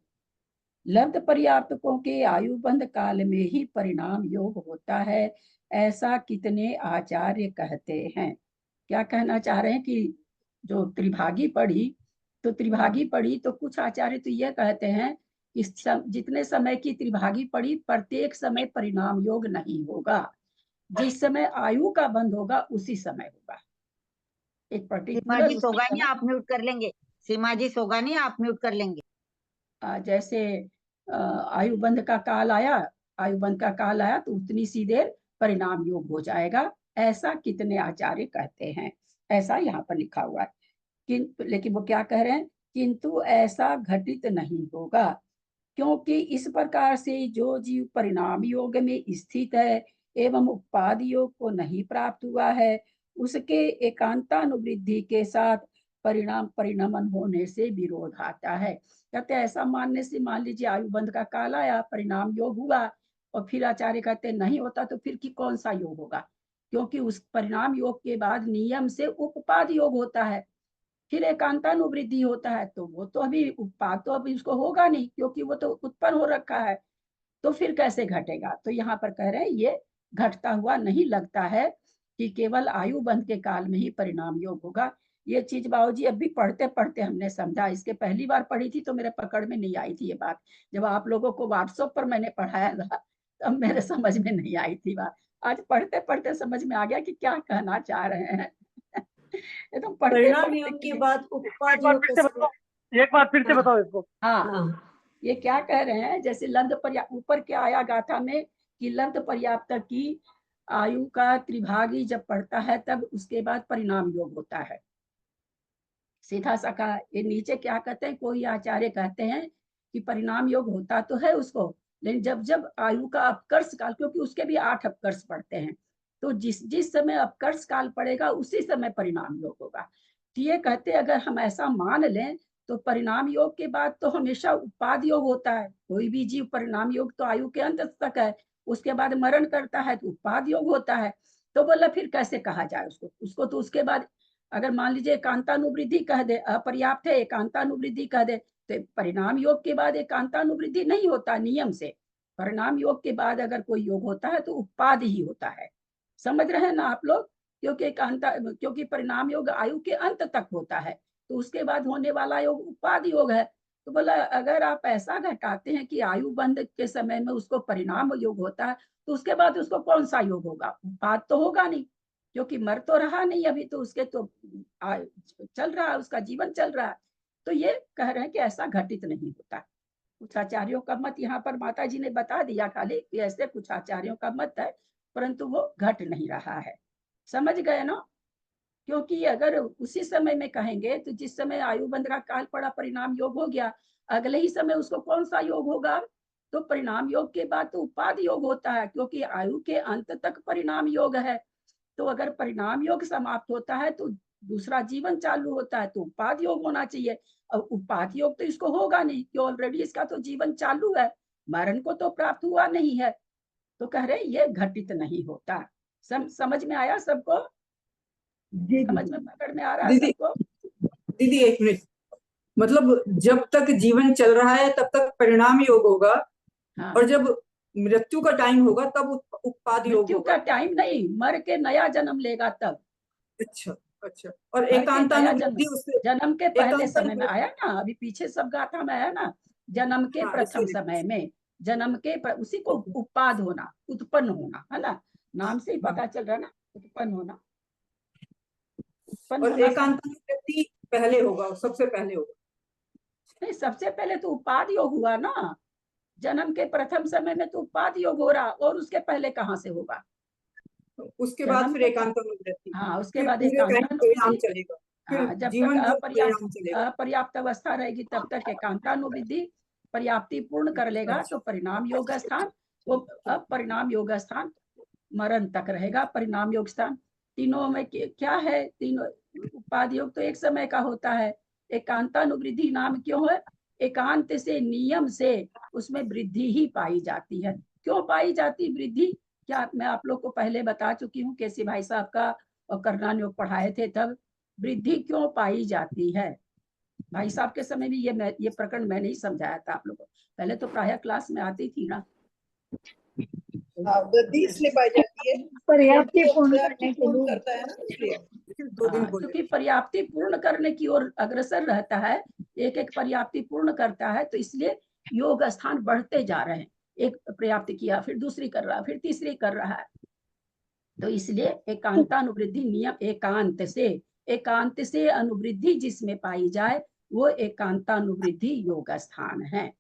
लब्ध पर्याप्तकों के आयुबंध काल में ही परिणाम योग होता है, ऐसा कितने आचार्य कहते हैं। क्या कहना चाह रहे हैं कि जो त्रिभागी पढ़ी तो कुछ आचार्य तो ये कहते हैं कि जितने समय की त्रिभागी पढ़ी प्रत्येक समय परिणाम योग नहीं होगा, जिस समय आयु का बंध होगा उसी समय होगा। एक सीमा जी पर्टिकुलर सोगानी आप म्यूट कर लेंगे, सीमा जी सोगानी आप म्यूट कर लेंगे। जैसे आयुबंध का काल आया तो उतनी सी देर परिणाम योग हो जाएगा, ऐसा कितने आचार्य कहते हैं, ऐसा यहाँ पर लिखा हुआ है। किंतु लेकिन वो क्या कह रहे हैं, किंतु ऐसा घटित नहीं होगा, क्योंकि इस प्रकार से जो जीव परिणाम योग में स्थित है एवं उपाद योग को नहीं प्राप्त हुआ है, उसके एकांतानुवृद्धि के साथ परिणमन होने से विरोध आता है। कहते ऐसा मानने से, मान लीजिए आयुबंध का काल आया, परिणाम योग हुआ, और फिर आचार्य कहते नहीं होता, तो फिर की कौन सा योग होगा, क्योंकि उस परिणाम योग के बाद नियम से उपपाद योग होता है, फिर एकांतानुवृद्धि होता है, तो वो तो अभी उत्पाद तो अभी उसको होगा नहीं, क्योंकि वो तो उत्पन्न हो रखा है, तो फिर कैसे घटेगा। तो यहाँ पर कह रहे हैं ये घटता हुआ नहीं लगता है कि केवल आयु बंध के काल में ही परिणाम योग होगा। ये चीज बाबूजी अभी पढ़ते पढ़ते हमने समझा, इसके पहली बार पढ़ी थी तो मेरे पकड़ में नहीं आई थी ये बात, जब आप लोगों को व्हाट्सएप पर मैंने पढ़ाया था तब मेरे समझ में नहीं आई थी बात, आज पढ़ते पढ़ते समझ में आ गया कि क्या कहना चाह रहे हैं। एकदम परिणाम योग के बाद उपपाद योग एक बार फिर से बताओ इसको। हाँ, ये क्या कह रहे हैं, जैसे लब्ध पर्याप्त, ऊपर क्या आया गाथा में कि लब्ध पर्याप्त की आयु का त्रिभागी जब पढ़ता है तब उसके बाद परिणाम योग होता है, सीधा सा कहा। ये नीचे क्या कहते हैं, कोई आचार्य कहते हैं कि परिणाम योग होता तो है उसको, लेकिन जब जब आयु का अपकर्ष काल, क्योंकि उसके भी 8 अपकर्ष पड़ते हैं, तो जिस समय अपकर्ष काल पड़ेगा उसी समय परिणाम योग होगा। तो ये कहते अगर हम ऐसा मान लें तो परिणाम योग के बाद तो हमेशा उपाद योग होता है, कोई भी जीव परिणाम योग तो आयु के अंत तक है, उसके बाद मरण करता है तो उपाद योग होता है। तो बोला फिर कैसे कहा जाए उसको तो उसके बाद अगर मान लीजिए एकांतानुवृद्धि कह दे, अपर्याप्त है एकांतानुवृद्धि कह दे, तो परिणाम योग के बाद एकांतानुवृद्धि नहीं होता नियम से, परिणाम योग के बाद अगर कोई योग होता है तो उपाद ही होता है। समझ रहे हैं ना आप लोग, क्योंकि परिणाम योग आयु के अंत तक होता है, तो उसके बाद होने वाला योग उपाद योग है। तो बोला अगर आप ऐसा घटाते हैं कि आयु बंध के समय में उसको परिणाम योग होता है, तो उसके बाद उसको कौन सा योग होगा, उपाद तो होगा नहीं, क्योंकि मर तो रहा नहीं अभी, तो उसके तो चल रहा है, उसका जीवन चल रहा है। तो ये कह रहे हैं कि ऐसा घटित नहीं होता। कुछ आचार्यों का मत यहाँ पर माता जी ने बता दिया खाली कि ऐसे कुछ आचार्यों का मत है, परंतु वो घट नहीं रहा है। समझ गए ना, क्योंकि अगर उसी समय में कहेंगे तो जिस समय आयु बंध का काल पड़ा परिणाम योग हो गया, अगले ही समय उसको कौन सा योग होगा, तो परिणाम योग के बाद तो उपाद योग होता है, क्योंकि आयु के अंत तक परिणाम योग है। तो अगर परिणाम योग समाप्त होता है तो दूसरा जीवन चालू होता है, तो उपाद योग होना चाहिए। अब उपाद योग तो इसको होगा नहीं, कि ऑलरेडी इसका तो जीवन चालू है, मरण को तो प्राप्त हुआ नहीं है। तो कह रहे ये घटित नहीं होता। समझ में आया सबको, जी समझ में पकड़ में आ रहा है सबको। दीदी एक मिनट, मतलब जब तक जीवन चल रहा है तब तक परिणाम योग होगा, हाँ, और जब मृत्यु का टाइम होगा तब उत्पाद योग मृत्यु होगा। का टाइम नहीं, मर के नया जन्म लेगा तब। अच्छा अच्छा, और मर के नया एकांतानुवृद्धि उससे जन्म के पहले समय में एकांतानुवृत्ति, आया ना, अभी पीछे सब गाथा में है ना, जन्म के हाँ प्रथम इसीलिए समय में, जन्म के उसी को उपाद होना, उत्पन्न होना है ना, नाम से ही पता चल रहा है ना, उत्पन्न होना, उत्पन्न और होना। एकांतानुवृत्ति पहले होगा, सबसे पहले होगा। नहीं, सबसे पहले तो उपाद योग हुआ ना, जन्म के प्रथम समय में तो उपाद योग हो रहा, और उसके पहले कहाँ से होगा, उसके बाद जन्म फिर के एकांतानुवृत्ति, हाँ, उसके फिर बाद पूरे टाइम परिणाम एकांतानुवृद्धि। चलेगा, फिर हाँ, जब जीवन तक भर परिणाम चलेगा। अपर्याप्त अवस्था रहेगी तब तक एकांतानुवृद्धि, पर्याप्ति पूर्ण कर लेगा तो परिणाम योग स्थान, वो अब परिणाम योग स्थान मरण तक रहेगा परिणाम योग स्थान। तीनों में क्या है, तीनों उपाधि योग तो एक समय का होता है। एकांतानुवृद्धि नाम क्यों है? एकांत से, नियम से उसमें वृद्धि ही पाई जाती है। क्यों पाई जाती वृद्धि? क्या मैं आप लोग को पहले बता चुकी हूँ, केसी भाई साहब का और करनान योग पढ़ाए थे तब। वृद्धि क्यों पाई जाती है? भाई साहब के समय भी ये प्रकरण मैंने ही समझाया था आप लोगों को। पहले तो प्रायः क्लास में आती थी ना। वृद्धि इसलिए पाई जाती है पर्याप्ति क्योंकि वो पूर्ण पर्याप्ति करने के पूर्ण लिए। करता है ना, इसलिए। दो दिन बोले। क्योंकि पर्याप्ति पूर्ण करने की ओर अग्रसर रहता है, एक एक पर्याप्ति पूर्ण करता है, तो इसलिए योग स्थान बढ़ते जा रहे हैं। एक पर्याप्ति किया, फिर दूसरी कर रहा है, फिर तीसरी कर रहा है। तो इसलिए एकांतानुवृद्धि नियम, एकांत से अनुवृद्धि जिसमें पाई जाए वो एकांतानुवृद्धि योग स्थान है।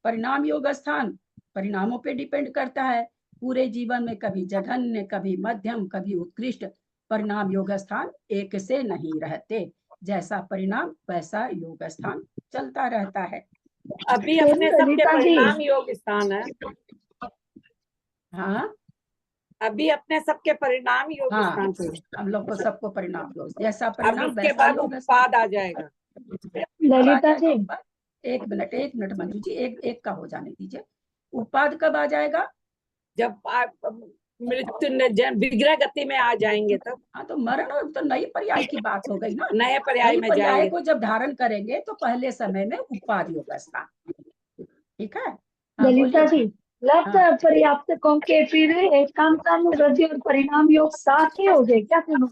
परिणाम योग स्थान परिणामों पे डिपेंड करता है। पूरे जीवन में कभी जघन्य, कभी मध्यम, कभी उत्कृष्ट परिणाम योग स्थान एक से नहीं रहते। जैसा परिणाम वैसा योग स्थान चलता रहता है। अभी अपने सबके ललिता जी, परिणाम योग स्थान है। हाँ अभी अपने सबके परिणाम योग हाँ, स्थान पे। हम लोग को सबको परिणाम योग, जैसा अब परिणाम इसके वैसा बाद योग स्थान। उत्पाद आ जाएगा। ललिता जी, एक मिनट मंजू जी, एक का हो जाने दीजिए। उपाद कब आ जाएगा? जब मृत्यु विग्रह गति में आ जाएंगे तब। हाँ, तो मरण तो नई पर्याय की बात हो गई ना। नए पर्याय नई में पर्याय जाएंगे। को जब धारण करेंगे तो पहले समय में उपाद योग स्थान। ठीक है, हाँ ललिता बोलिए। जी, लत हाँ। पर्याप्तकों के फिर एकांतानुवृद्धि और परिणाम योग साथ ही हो गए क्या? दोनों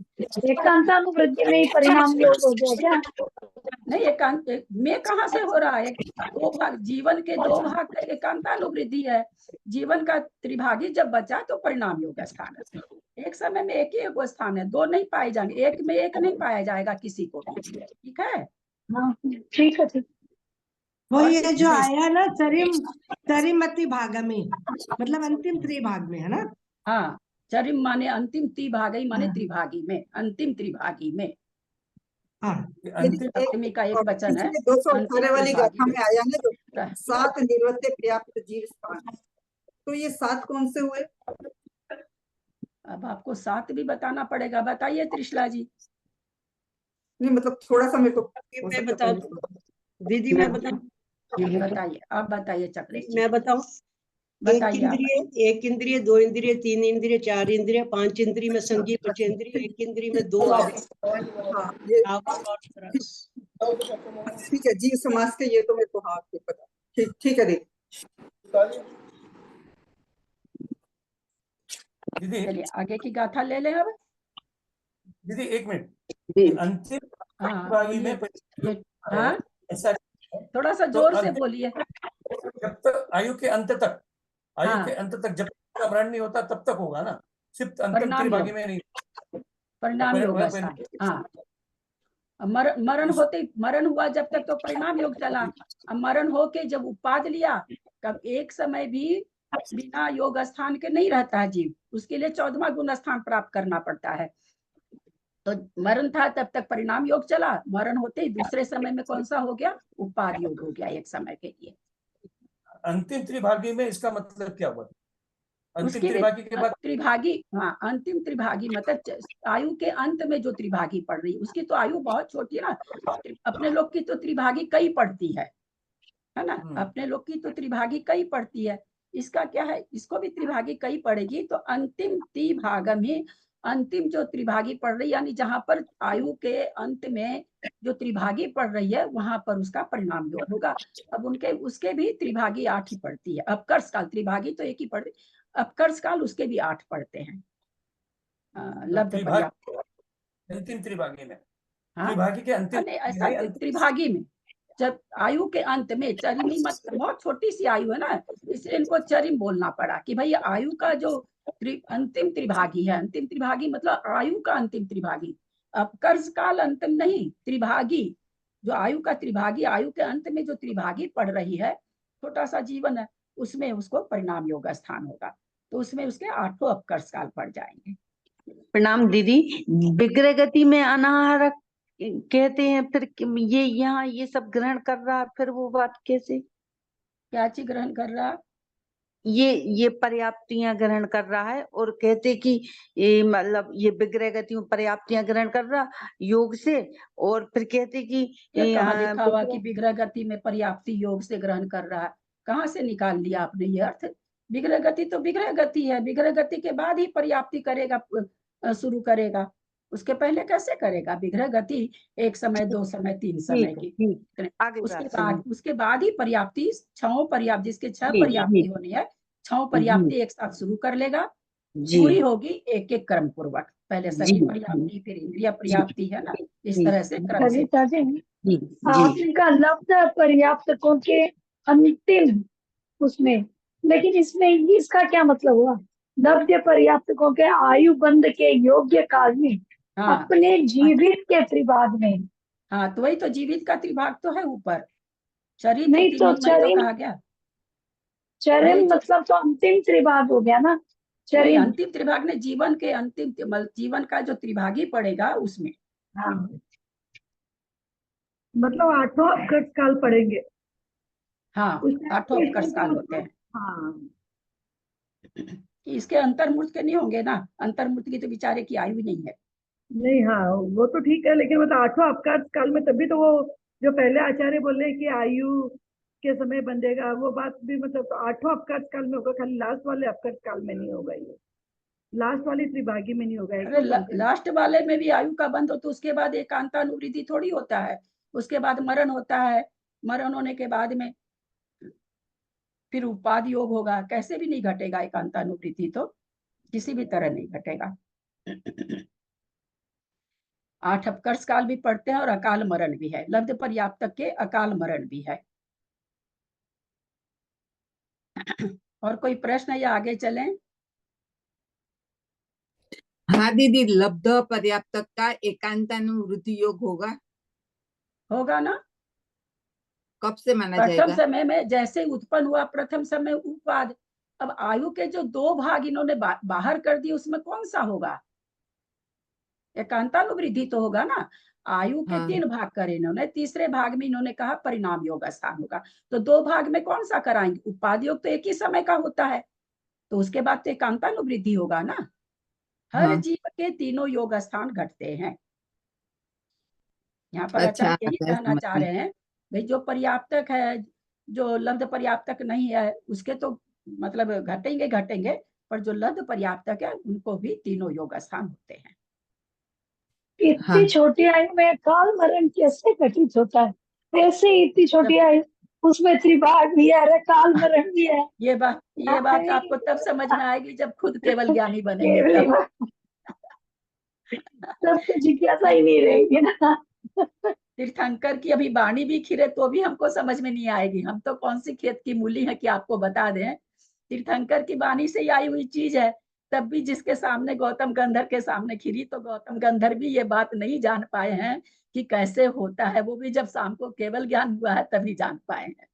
एकांतानुवृद्धि में ही परिणाम योग हो गया क्या? नहीं, एकांत में कहाँ से हो रहा है? दो भाग, जीवन के दो भाग का एकांतानुवृद्धि है। जीवन का त्रिभागी जब बचा तो परिणाम योग स्थान है। एक समय में एक ही एगो स्थान है, दो नहीं पाए जाएंगे। एक में एक नहीं पाया जाएगा किसी को भी। ठीक है, हाँ ठीक है, ठीक। वो और ये जो आया ना चरिमति भागमी, मतलब अंतिम त्रिभाग में है ना। हाँ, चरिम माने अंतिम, त्रिभागी माने त्रिभागी में, अंतिम त्रिभागी में। हाँ, अंतिम सप्तमी का एक वचन है। 218 वाली गाथा में आया ना जो हाँ। 7 निर्वत्य पर्याप्त जीव स्थान, तो ये 7 कौन से हुए? अब आपको 7 भी बताना पड़ेगा, बताइए त्रिशला जी। नहीं मतलब थोड़ा सा मेरे को मैं बताऊं दीदी, मैं बताऊं, बताइए, आप बताइए चक्रेश जी, मैं बताऊं। एक बताइए आप। इंद्रिय, 2 इंद्रिय, 3 इंद्रिय, 4 इंद्रिय, 5 इंद्रिय में संगी, 5 इंद्रिय, 1 इंद्रिय में 2 हाँ, ये ठीक है, जीव समास के ये तो मेरे को हाथ से पता। ठीक है दीदी। चलिए आगे की गाथा ले लें अब। दीदी एक मिनट, अंतिम त्रिभागी में हाँ, ऐसा थोड़ा सा जोर से बोलिए। जब तक आयु के अंत तक, जब तक मरण नहीं होता तब तक होगा ना, सिर्फ अंतिम त्रिभागी में नहीं। परिणाम योग स्थान, हाँ। मरण हुआ जब तक तो परिणाम योग चला। अब मरण होके जब उपाद लिया, तब एक समय भी बिना योग स्थान के नहीं रहता है जीव। उसके लिए 14वां गुण स्थान प्राप्त करना पड़ता है। तो मरण था तब तक परिणाम योग चला, मरण होते ही दूसरे समय में कौन सा हो गया? उपाद योग हो गया एक समय के लिए। अंतिम त्रिभागी में इसका मतलब क्या हुआ? अंतिम उसके त्रिभागी के बाद त्रिभागी, हाँ, अंतिम त्रिभागी मतलब आयु के अंत में जो त्रिभागी पड़ रही, उसकी तो आयु बहुत छोटी है ना। अपने लोग की तो त्रिभागी कई पड़ती है ना। अपने लोग की तो त्रिभागी कई पड़ती है। इसका क्या है, इसको भी त्रिभागी कई पड़ेगी। तो अंतिम त्रिभाग में अंतिम जो त्रिभागी पड़ रही, यानी जहां पर आयु के अंत में जो त्रिभागी पड़ रही है वहां पर उसका परिणाम योग होगा। अब उसके भी त्रिभागी 8 ही पड़ती है। अपकर्ष काल, त्रिभागी तो एक ही पड़ती, अपकर्ष काल उसके भी 8 पड़ते हैं। लब्ध पर्याप्त अंतिम त्रिभागी में, हाँ, त्रिभागी के अंतिम, ऐसा त्रिभागी में जब आयु के अंत में, चरिमी मतलब बहुत छोटी सी आयु है ना, इसलिए इनको चरिम बोलना पड़ा कि भाई आयु का जो अंतिम त्रिभागी है। अंतिम त्रिभागी मतलब आयु का अंतिम त्रिभागी, अपकर्ष काल अंतिम नहीं, त्रिभागी जो आयु का त्रिभागी, आयु के अंत में जो त्रिभागी पड़ रही है, छोटा सा जीवन है, उसमें उसको परिणाम योग स्थान होगा। तो उसमें उसके 8 अपकर्ष काल पड़ जाएंगे। प्रणाम दीदी। विग्रह गति में अनाहार कहते हैं, फिर ये यहाँ ये सब ग्रहण कर रहा, फिर वो बात कैसे? क्या चीज ग्रहण कर रहा? ये पर्याप्तियां ग्रहण कर रहा है और कहते कि मतलब ये विग्रह गतियों पर्याप्तियां ग्रहण कर रहा योग से, और फिर कहते कि ये कहाँ लिखा हुआ कि विग्रह गति में पर्याप्ति योग से ग्रहण कर रहा है? कहाँ से निकाल लिया आपने ये अर्थ? विग्रह गति तो विग्रह गति है, विग्रह गति के बाद ही पर्याप्ति करेगा, शुरू करेगा। उसके पहले कैसे करेगा? विग्रह गति एक समय, दो समय, तीन समय की, आगे उसके बाद ही पर्याप्ति, छह पर्याप्ति, जिसके छह जी, पर्याप्ति जी। होनी है, छह पर्याप्ति एक साथ शुरू कर लेगा, जी पूरी होगी एक एक क्रम पूर्वक। पहले जी, सभी पर्याप्ति, फिर इंद्रिय पर्याप्ति, है ना, इस जी, तरह से क्रम से। कविता जी, जी जी आपने कहा लब्ध पर्याप्तकों के अंतिम उसमें, लेकिन इसमें इसका क्या मतलब हुआ? लब्ध पर्याप्तकों के आयु बंध के योग्य काल में हाँ अपने जीवित के त्रिभाग में। हाँ, तो वही तो जीवित का त्रिभाग तो है ऊपर, शरीर नहीं तो तीनों में तो कहा गया। चरम वही तो- मतलब तो अंतिम त्रिभाग हो गया ना, नहीं, चरम। अंतिम त्रिभाग ने जीवन के अंतिम, जीवन का जो त्रिभागी पड़ेगा उसमें। हाँ, मतलब 8वां अपकर्ष काल पढ़ेंगे। हाँ, उसमें 8 अपकर्ष काल होते हैं। हाँ, कि इसके अंतर्मूर्त के नहीं होंगे ना, अंतर्मूर्त की तो बेचारे की आयु नहीं है। नहीं, हाँ वो तो ठीक है, लेकिन मतलब 8वां अपकर्ष काल में तभी तो वो जो पहले आचार्य बोल रहे हैं कि आयु के समय बंधेगा, वो बात भी मतलब तो 8वां अपकर्ष काल में होगा, खाली लास्ट वाले अपकर्ष काल में नहीं होगा, ये लास्ट वाली त्रिभागी में नहीं होगा। अरे लास्ट वाले में भी आयु का बंध हो तो उसके बाद एकांतानुवृत्ति थोड़ी होता है, उसके बाद मरण होता है, मरण होने के बाद में फिर उपाधि योग होगा, कैसे भी नहीं घटेगा एकांतानुवृत्ति, तो किसी भी तरह नहीं घटेगा। 8 अपकर्ष काल भी पढ़ते हैं और अकाल मरण भी है, लब्ध पर्याप्तक के अकाल मरण भी है। और कोई प्रश्न या आगे चलें? हाँ दीदी, लब्ध पर्याप्तक का एकांतानुवृत्ति योग होगा ना, कब से माना प्रथम जाएगा? समय में जैसे उत्पन्न हुआ, प्रथम समय उपाद। अब आयु के जो 2 भाग इन्होंने बाहर कर दिए, उसमें कौन सा होगा? एकांतानुवृत्ति तो होगा ना। आयु के 3 भाग करे इन्होंने, तीसरे भाग में इन्होंने कहा परिणाम योग स्थान होगा, तो 2 भाग में कौन सा कराएंगे? उपाधि योग तो एक ही समय का होता है, तो उसके बाद तो एकांतानुवृत्ति होगा ना। हर जीव के तीनों योग स्थान घटते हैं। यहाँ पर अच्छा, आचार्य यही कहना चाह रहे हैं, भाई जो पर्याप्तक है, जो लब्ध पर्याप्तक नहीं है, उसके तो मतलब घटेंगे, पर जो लब्ध पर्याप्तक है उनको भी तीनों योग स्थान होते हैं। इतनी छोटी आयु में काल मरण कैसे घटित होता है? ऐसे इतनी छोटी आयु, उसमें त्रिभाग भी है, काल मरण भी है। ये बात आपको तब समझ में आएगी जब खुद केवल ज्ञानी बनेंगे तब। तब तो जिज्ञासा ही नहीं रहेगी ना। तीर्थंकर की अभी वाणी भी खिरे तो भी हमको समझ में नहीं आएगी, हम तो कौन सी खेत की मूली है कि आपको बता दें। तीर्थंकर की वाणी से ही आई हुई चीज है, तब भी जिसके सामने गौतम गंधर के सामने खिरी, तो गौतम गंधर भी ये बात नहीं जान पाए हैं कि कैसे होता है, वो भी जब शाम को केवल ज्ञान हुआ है तभी जान पाए हैं।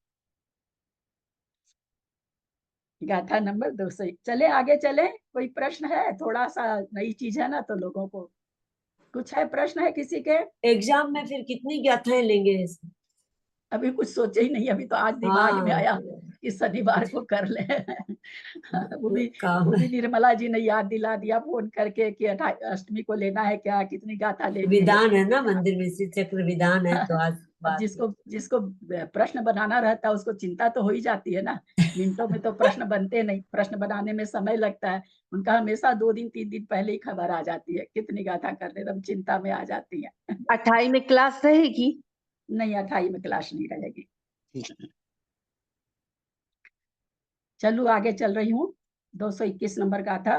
गाथा नंबर 200। चले आगे चले, कोई प्रश्न है? थोड़ा सा नई चीज है ना, तो लोगों को कुछ है, प्रश्न है किसी के? एग्जाम में फिर कितनी गाथाएं लेंगे? अभी कुछ सोचे ही नहीं, अभी तो आज दिमाग में आया कि शनिवार को कर ले। वो भी निर्मला जी ने याद दिला दिया फोन करके कि अष्टमी को लेना है क्या, कितनी गाथा लेनी है। विधान है ना मंदिर में, श्री चक्र विधान है, तो आज जिसको प्रश्न बनाना रहता है उसको चिंता तो हो ही जाती है ना। मिनटों में तो प्रश्न बनते नहीं, प्रश्न बनाने में समय लगता है। उनका हमेशा 2 दिन 3 दिन पहले ही खबर आ जाती है, कितनी गाथा कर रहे, तब चिंता में आ जाती है। 28 में क्लास रहेगी? नहीं, 28 में क्लास नहीं रहेगी। चलो आगे चल रही हूँ। 221 नंबर गाथा,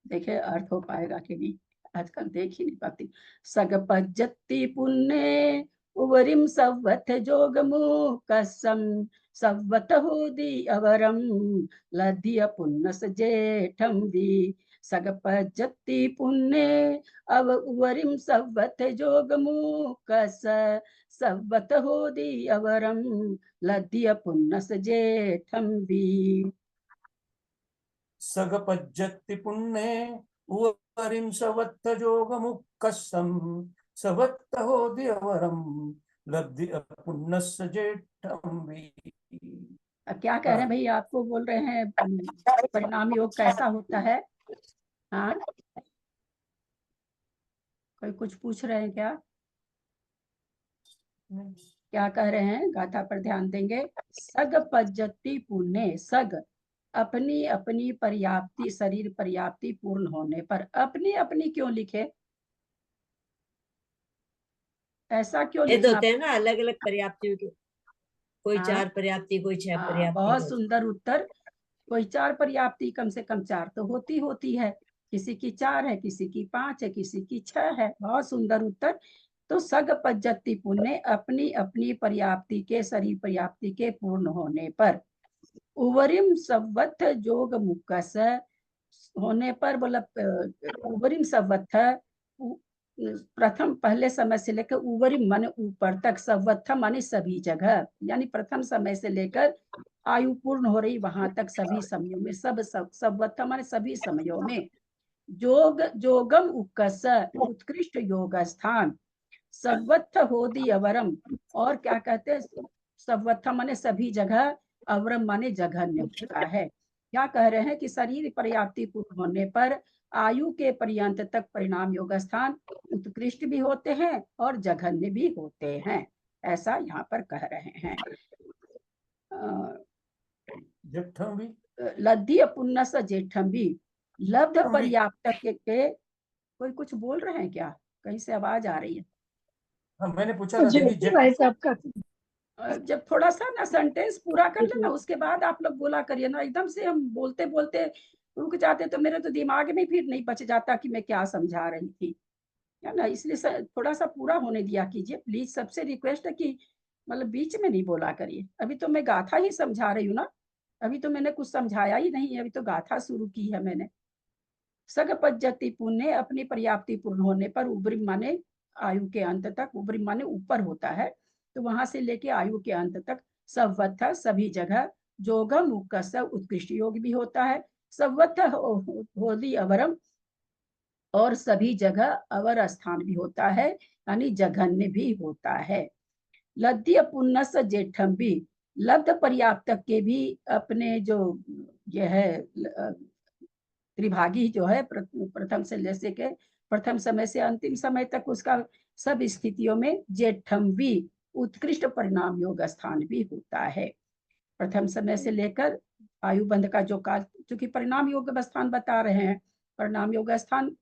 देखे अर्थ हो पाएगा कि नहीं, आजकल देख ही नहीं पाती। सगपज्जति पुण्य उवरिम सवथ जोगमु कसम सवत होदी अवरम लधिय पुण्यस जेठम दी। सगपज्जति पुण्य अव उवरिम सवथ जोगमु कस सवत होदी अवरम लधिय पुण्यस जेठम दी। सगपज्जति पुण्ये उवरिं सवत्थ जोगमुक्कसं सवत्थ होदिअवरं लब्धि पुण्यस्य जेठं वि। क्या कह रहे हैं भैया, आपको बोल रहे हैं परिणाम योग कैसा होता है? हाँ, कोई कुछ पूछ रहे हैं क्या? क्या कह रहे हैं? गाथा पर ध्यान देंगे। सग पज्जति पुण्य, सग अपनी अपनी पर्याप्ति, शरीर पर्याप्ति पूर्ण होने पर। अपनी अपनी क्यों लिखे? ऐसा क्यों भेद लिखना? होते हैं ना अलग अलग पर्याप्तियों के, कोई हाँ, 4 पर्याप्ति, कोई 6 हाँ, पर्याप्ति। बहुत सुंदर उत्तर। कोई 4 पर्याप्ति, कम से कम 4 तो होती है। किसी की 4 है, किसी की 5 है, किसी की 6 है। बहुत सुंदर उत्तर। तो सग पज्जति पुण्य, अपनी अपनी पर्याप्ति के, शरीर पर्याप्ति के पूर्ण होने पर। उवरिम संवत्थ जोग मुक्कस होने पर, बोला उवरिम संवत्थ, प्रथम पहले समय से लेकर उवरिम माने ऊपर तक, संवत्थ माने सभी जगह, यानी प्रथम समय से लेकर आयु पूर्ण हो रही वहां तक, सभी समयों में, संवत्थ माने सभी समयों में। जोग जोगम उक्कस, उत्कृष्ट योग स्थान। संवत्थ होदी अवरम, और क्या कहते हैं? संवत्थ माने सभी जगह, अवरम माने जघन्य होता है। क्या कह रहे हैं कि शरीर पर्याप्ति पूर्ण होने पर आयु के पर्यंत तक परिणाम योग स्थान उत्कृष्ट भी होते हैं और जघन्य भी होते हैं, ऐसा यहाँ पर कह रहे हैं। जेठम भी, लब्धि पुण्यस जेठम भी, लब्ध पर्याप्त के कोई कुछ बोल रहे हैं क्या? कहीं से आवाज आ रही है? हाँ मैंने पूछा ना दीदी, जेठी भाई साहब का जब थोड़ा सा ना सेंटेंस पूरा कर लेना, उसके बाद आप लोग बोला करिए ना। एकदम से हम बोलते बोलते रुक जाते तो मेरे तो दिमाग में फिर नहीं बच जाता कि मैं क्या समझा रही थी, है ना। इसलिए थोड़ा सा पूरा होने दिया कीजिए प्लीज। सबसे रिक्वेस्ट है कि मतलब बीच में नहीं बोला करिए। अभी तो मैं गाथा ही समझा रही हूँ ना, अभी तो मैंने कुछ समझाया ही नहीं है, अभी तो गाथा शुरू की है मैंने। सग पज्जति पुण्य, अपनी पर्याप्ति पूर्ण होने पर, उबरिम माने आयु के अंत तक, उबरिम माने ऊपर होता है, तो वहां से लेके आयु के अंत तक, संवत्थ सभी जगह, जोगम उक्कस उत्कृष्ट योग भी होता है, संवत्थ होदी अवरम, और सभी जगह अवर स्थान भी होता है, यानी जघन्य भी होता है। लद्य पुण्यस जेठम भी, लब्ध पर्याप्त के भी अपने जो ये है त्रिभागी जो है, प्रथम से जैसे के प्रथम समय से अंतिम समय तक, उसका सब स्थितियों में जेठम भी उत्कृष्ट परिणाम योग स्थान भी होता है। प्रथम समय से लेकर आयु बंध का जो काल, चूंकि परिणाम योग स्थान बता रहे हैं, परिणाम योग स्थान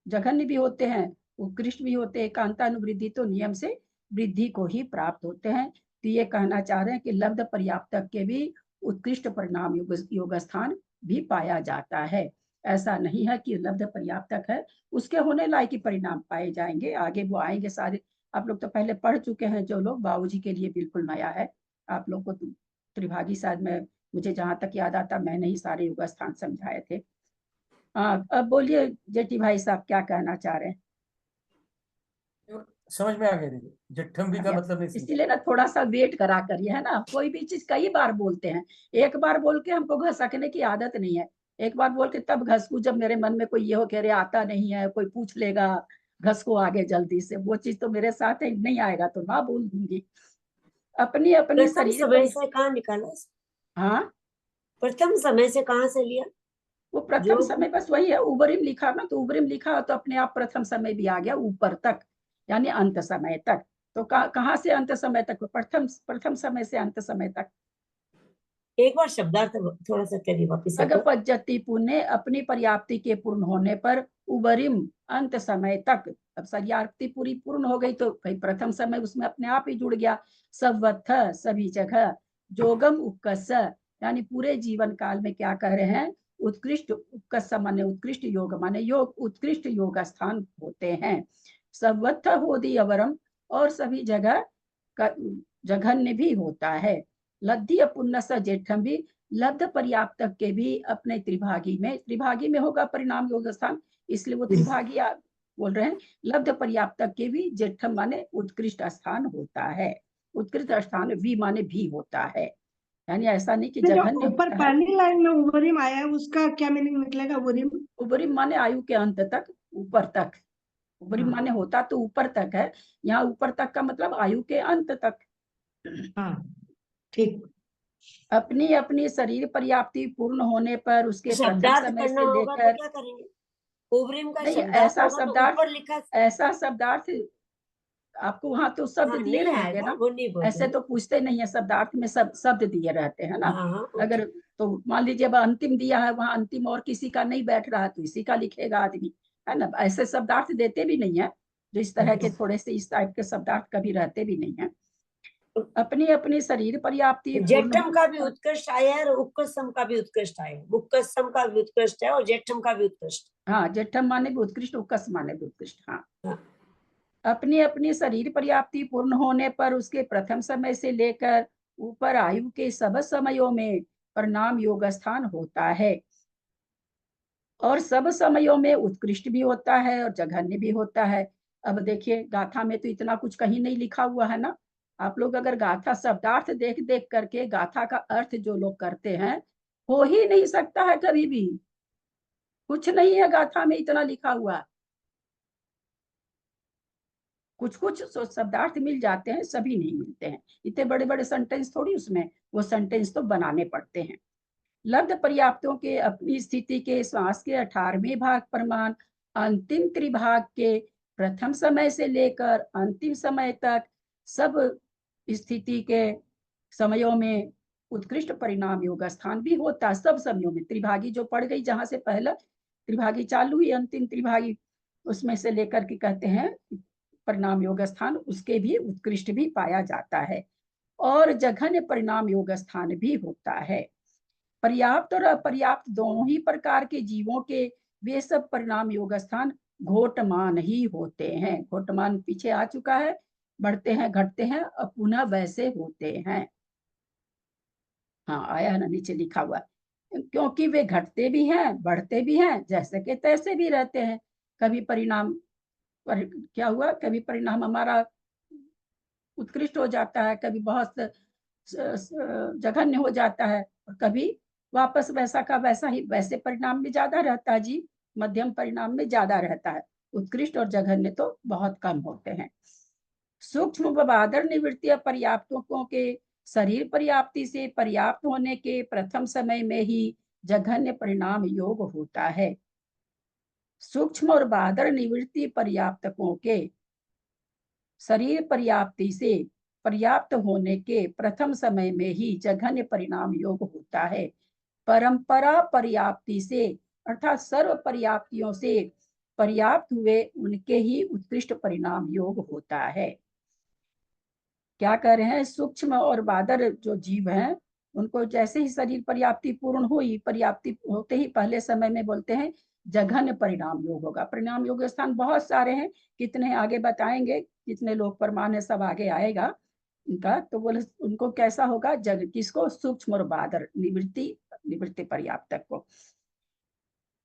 जघन्य भी होते हैं, उत्कृष्ट भी होते हैं। कांतानुवृद्धि तो नियम से वृद्धि को ही प्राप्त होते हैं। तो ये कहना चाह रहे हैं कि लब्ध पर्याप्त के भी उत्कृष्ट परिणाम योग स्थान भी पाया जाता है। ऐसा नहीं है कि लब्ध पर्याप्तक है उसके होने लायक ही परिणाम पाए जाएंगे, आगे वो आएंगे सारे। आप लोग तो पहले पढ़ चुके हैं, जो लोग बाबूजी के लिए बिल्कुल नया है। आप लोग को त्रिभागी शायद मैं, मुझे जहां तक याद आता मैंने ही सारे योग स्थान समझाए थे। हाँ, अब बोलिए जेठी भाई साहब, क्या कहना चाह रहे हैं? समझ में आ गया दीदी, जेठम भी का मतलब नहीं समझा। इसीलिए ना थोड़ा सा वेट करा करिए, है ना। कोई भी चीज कई बार बोलते हैं, एक बार बोल के हमको घसकने की आदत नहीं है। एक बार बोल के तब घसकू जब मेरे मन में कोई ये हो कह रहे आता नहीं है, कोई पूछ लेगा, घसको आगे जल्दी से। वो चीज तो मेरे साथ है, नहीं आएगा तो ना बोल दूंगी। अपनी अपनी प्रथम शरीर समय पर। से कहाँ निकाला? हाँ, प्रथम समय से कहाँ से लिया? वो प्रथम जो समय बस वही है, उबरिम लिखा ना, तो उबरिम लिखा तो अपने आप प्रथम समय भी आ गया ऊपर तक, यानी अंत समय तक। तो कहाँ से अंत समय तक? प्रथम समय से अंत समय तक। एक बार शब्दार्थ थोड़ा सा करिए वापिस। सग पज्जति पुण्य, अपनी पर्याप्ति के पूर्ण होने पर, उबरिम अंत समय तक। अब पर्याप्ति पूरी पूर्ण हो गई तो भाई प्रथम समय उसमें अपने आप ही जुड़ गया। संवत्थ सभी जगह, जोगम उक्कस, यानी पूरे जीवन काल में क्या कह रहे हैं? उत्कृष्ट, उक्कस माने उत्कृष्ट, योग माने योग, उत्कृष्ट योग स्थान होते हैं। संवत्थ होदी अवरम, और सभी जगह जघन्य भी होता है। लब्धि पुण्य स जेठम भी, लब्ध पर्याप्त के भी अपने त्रिभागी में होगा परिणाम योग स्थान, इसलिए वो त्रिभागी बोल रहे हैं। लब्ध पर्याप्त के भी जेठम माने उत्कृष्ट स्थान होता है। उत्कृष्ट स्थान वी माने भी होता है, यानी ऐसा नहीं कि जघन्य ऊपर होता है। पहली लाइन में उबरिम आया है, उसका क्या मीनिंग निकलेगा? उबरिम उबरिम माने आयु के अंत तक, ऊपर तक। उबरिम माने होता तो ऊपर तक है, यहाँ ऊपर तक का मतलब आयु के अंत तक। हाँ, ठीक। अपनी अपनी शरीर पर्याप्ति पूर्ण होने पर उसके प्रथम शब्दार्थ समय करना से होगा तो लेकर क्या करेंगे? ओवरेम का नहीं, शब्दार्थ होगा तो ऊपर लिखा ऐसा शब्दार्थ आपको वहां तो शब्द हाँ, दिए नहीं रहेंगे आएगा, ना, वो नहीं बोल ऐसे रहे। तो पूछते नहीं है, शब्दार्थ में सब शब्द दिए रहते हैं ना। हाँ हाँ, ओके। अगर तो मान लीजिए अब अंतिम दिया है, वहां अंतिम और किसी का नहीं बैठ रहा है तो इसी का लिखेगा आदमी, है ना। ऐसे शब्दार्थ देते भी नहीं है, जो इस तरह के थोड़े से इस टाइप के शब्दार्थ कभी रहते भी नहीं है। अपनी अपनी शरीर पर्याप्ति पूर्ण जेठम का भी होने पर- उत्कृष्ट आया है और उपकसम का भी उत्कृष्ट आया है। उपकसम का भी उत्कृष्ट है और जेठम का भी उत्कृष्ट। हाँ, जेठम माने भी उत्कृष्ट, उक्कस माने भी उत्कृष्ट। हाँ, हाँ। अपनी अपनी शरीर पर्याप्ति पूर्ण होने पर उसके प्रथम समय से लेकर ऊपर आयु के सब समयों में परिणाम योग स्थान होता है, और सब समयों में उत्कृष्ट भी होता है और जघन्य भी होता है। अब देखिए गाथा में तो इतना कुछ कहीं नहीं लिखा हुआ है ना। आप लोग अगर गाथा शब्दार्थ देख देख करके गाथा का अर्थ जो लोग करते हैं, हो ही नहीं सकता है कभी भी। कुछ नहीं है गाथा में इतना लिखा हुआ। कुछ कुछ शब्दार्थ मिल जाते हैं, सभी नहीं मिलते हैं। इतने बड़े बड़े सेंटेंस थोड़ी उसमें, वो सेंटेंस तो बनाने पड़ते हैं। लब्ध पर्याप्तों के अपनी स्थिति के श्वास के 18वें भाग प्रमाण अंतिम त्रिभाग के प्रथम समय से लेकर अंतिम समय तक सब स्थिति के समयों में उत्कृष्ट परिणाम योग स्थान भी होता। सब समयों में त्रिभागी जो पड़ गई, जहां से पहला त्रिभागी चालू हुई अंतिम त्रिभागी, उसमें से लेकर के कहते हैं परिणाम योग स्थान, उसके भी उत्कृष्ट भी पाया जाता है, और जघन्य परिणाम योग स्थान भी होता है। पर्याप्त और अपर्याप्त दोनों ही प्रकार के जीवों के वे सब परिणाम योग स्थान घोटमान ही होते हैं। घोटमान पीछे आ चुका है, बढ़ते हैं घटते हैं और पुनः वैसे होते हैं। हाँ, आया है ना, नीचे लिखा हुआ, क्योंकि वे घटते भी हैं बढ़ते भी हैं, जैसे के तैसे भी रहते हैं। कभी परिणाम पर क्या हुआ, कभी परिणाम हमारा उत्कृष्ट हो जाता है, कभी बहुत जघन्य हो जाता है, और कभी वापस वैसा का वैसा ही, वैसे परिणाम में ज्यादा रहता है जी, मध्यम परिणाम में ज्यादा रहता है, उत्कृष्ट और जघन्य तो बहुत कम होते हैं। सूक्ष्म व बादर निवृत्ति पर्याप्तों के शरीर पर्याप्ति से पर्याप्त होने के प्रथम समय में ही जघन्य परिणाम योग होता है। सूक्ष्म और बादर निवृत्ति पर्याप्तकों के शरीर पर्याप्ति से पर्याप्त होने के प्रथम समय में ही जघन्य परिणाम योग होता है। परंपरा पर्याप्ति से अर्थात सर्व पर्याप्तियों से पर्याप्त हुए उनके ही उत्कृष्ट परिणाम योग होता है। क्या कह रहे हैं, सूक्ष्म और बादर जो जीव हैं, उनको जैसे ही शरीर पर्याप्ति पूर्ण हुई, पर्याप्ति होते ही पहले समय में बोलते हैं जघन्य परिणाम योग होगा। परिणाम योग स्थान बहुत सारे हैं, कितने आगे बताएंगे, कितने लोग प्रमाण है, सब आगे आएगा इनका। तो बोले उनको कैसा होगा, जग किसको, सूक्ष्म और बादर निवृत्ति पर्याप्तक को।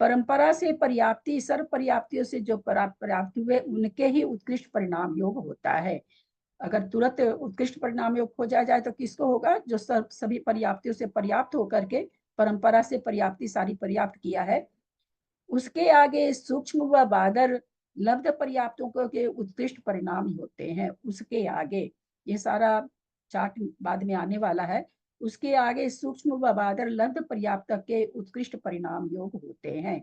परंपरा से पर्याप्ति सर्व पर्याप्तियों से जो पर्याप्त हुए उनके ही उत्कृष्ट परिणाम योग होता है। अगर तुरंत उत्कृष्ट परिणाम योग हो जाए तो किसको होगा, जो सभी पर्याप्तियों से पर्याप्त होकर के परंपरा से पर्याप्ति सारी पर्याप्त किया है। उसके आगे सूक्ष्म व बादर लब्ध पर्याप्तों के उत्कृष्ट परिणाम होते हैं। उसके आगे, ये सारा चार्ट बाद में आने वाला है, उसके आगे सूक्ष्म व बादर लब्ध पर्याप्तक के उत्कृष्ट परिणाम योग होते हैं।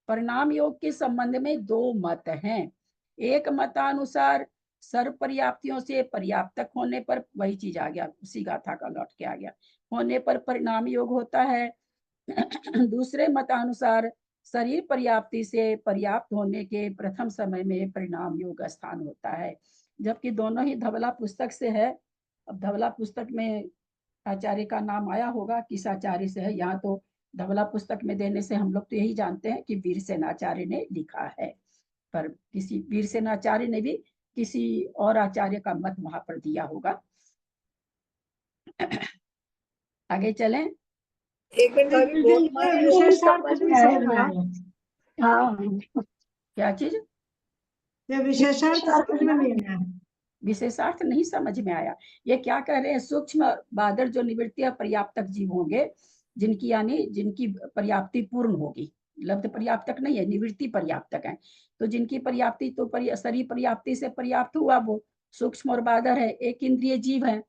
परिणाम योग के संबंध में दो मत हैं। एक मतानुसार सर्व पर्याप्तियों से पर्याप्तक होने पर, वही चीज आ गया, उसी गाथा का लौट के आ गया, होने पर परिणाम योग होता है। दूसरे मतानुसार शरीर पर्याप्ति से पर्याप्त होने के प्रथम समय में परिणाम योग स्थान होता है। जबकि दोनों ही धवला पुस्तक से है। अब धवला पुस्तक में आचार्य का नाम आया होगा, किस आचार्य से है, यहाँ तो धवला पुस्तक में देने से हम लोग तो यही जानते हैं कि वीरसेनाचार्य ने लिखा है, पर किसी वीरसेनाचार्य ने भी किसी और आचार्य का मत वहां पर दिया होगा। आगे चलें। एक मिनट, अभी बहुत क्या चीज, विशेषार्थ नहीं समझ में आया। ये क्या कह रहे हैं, सूक्ष्म बादर जो निवृत्ति पर्याप्तक जीव होंगे, जिनकी यानी जिनकी पर्याप्ति पूर्ण होगी, लब्ध पर्याप्तक नहीं है, निवृत्ति पर्याप्तक है, तो जिनकी पर्याप्ति तो शरीर पर्याप्ति से पर्याप्त हुआ, वो सूक्ष्म और बादर है, एक इंद्रिय जीव है।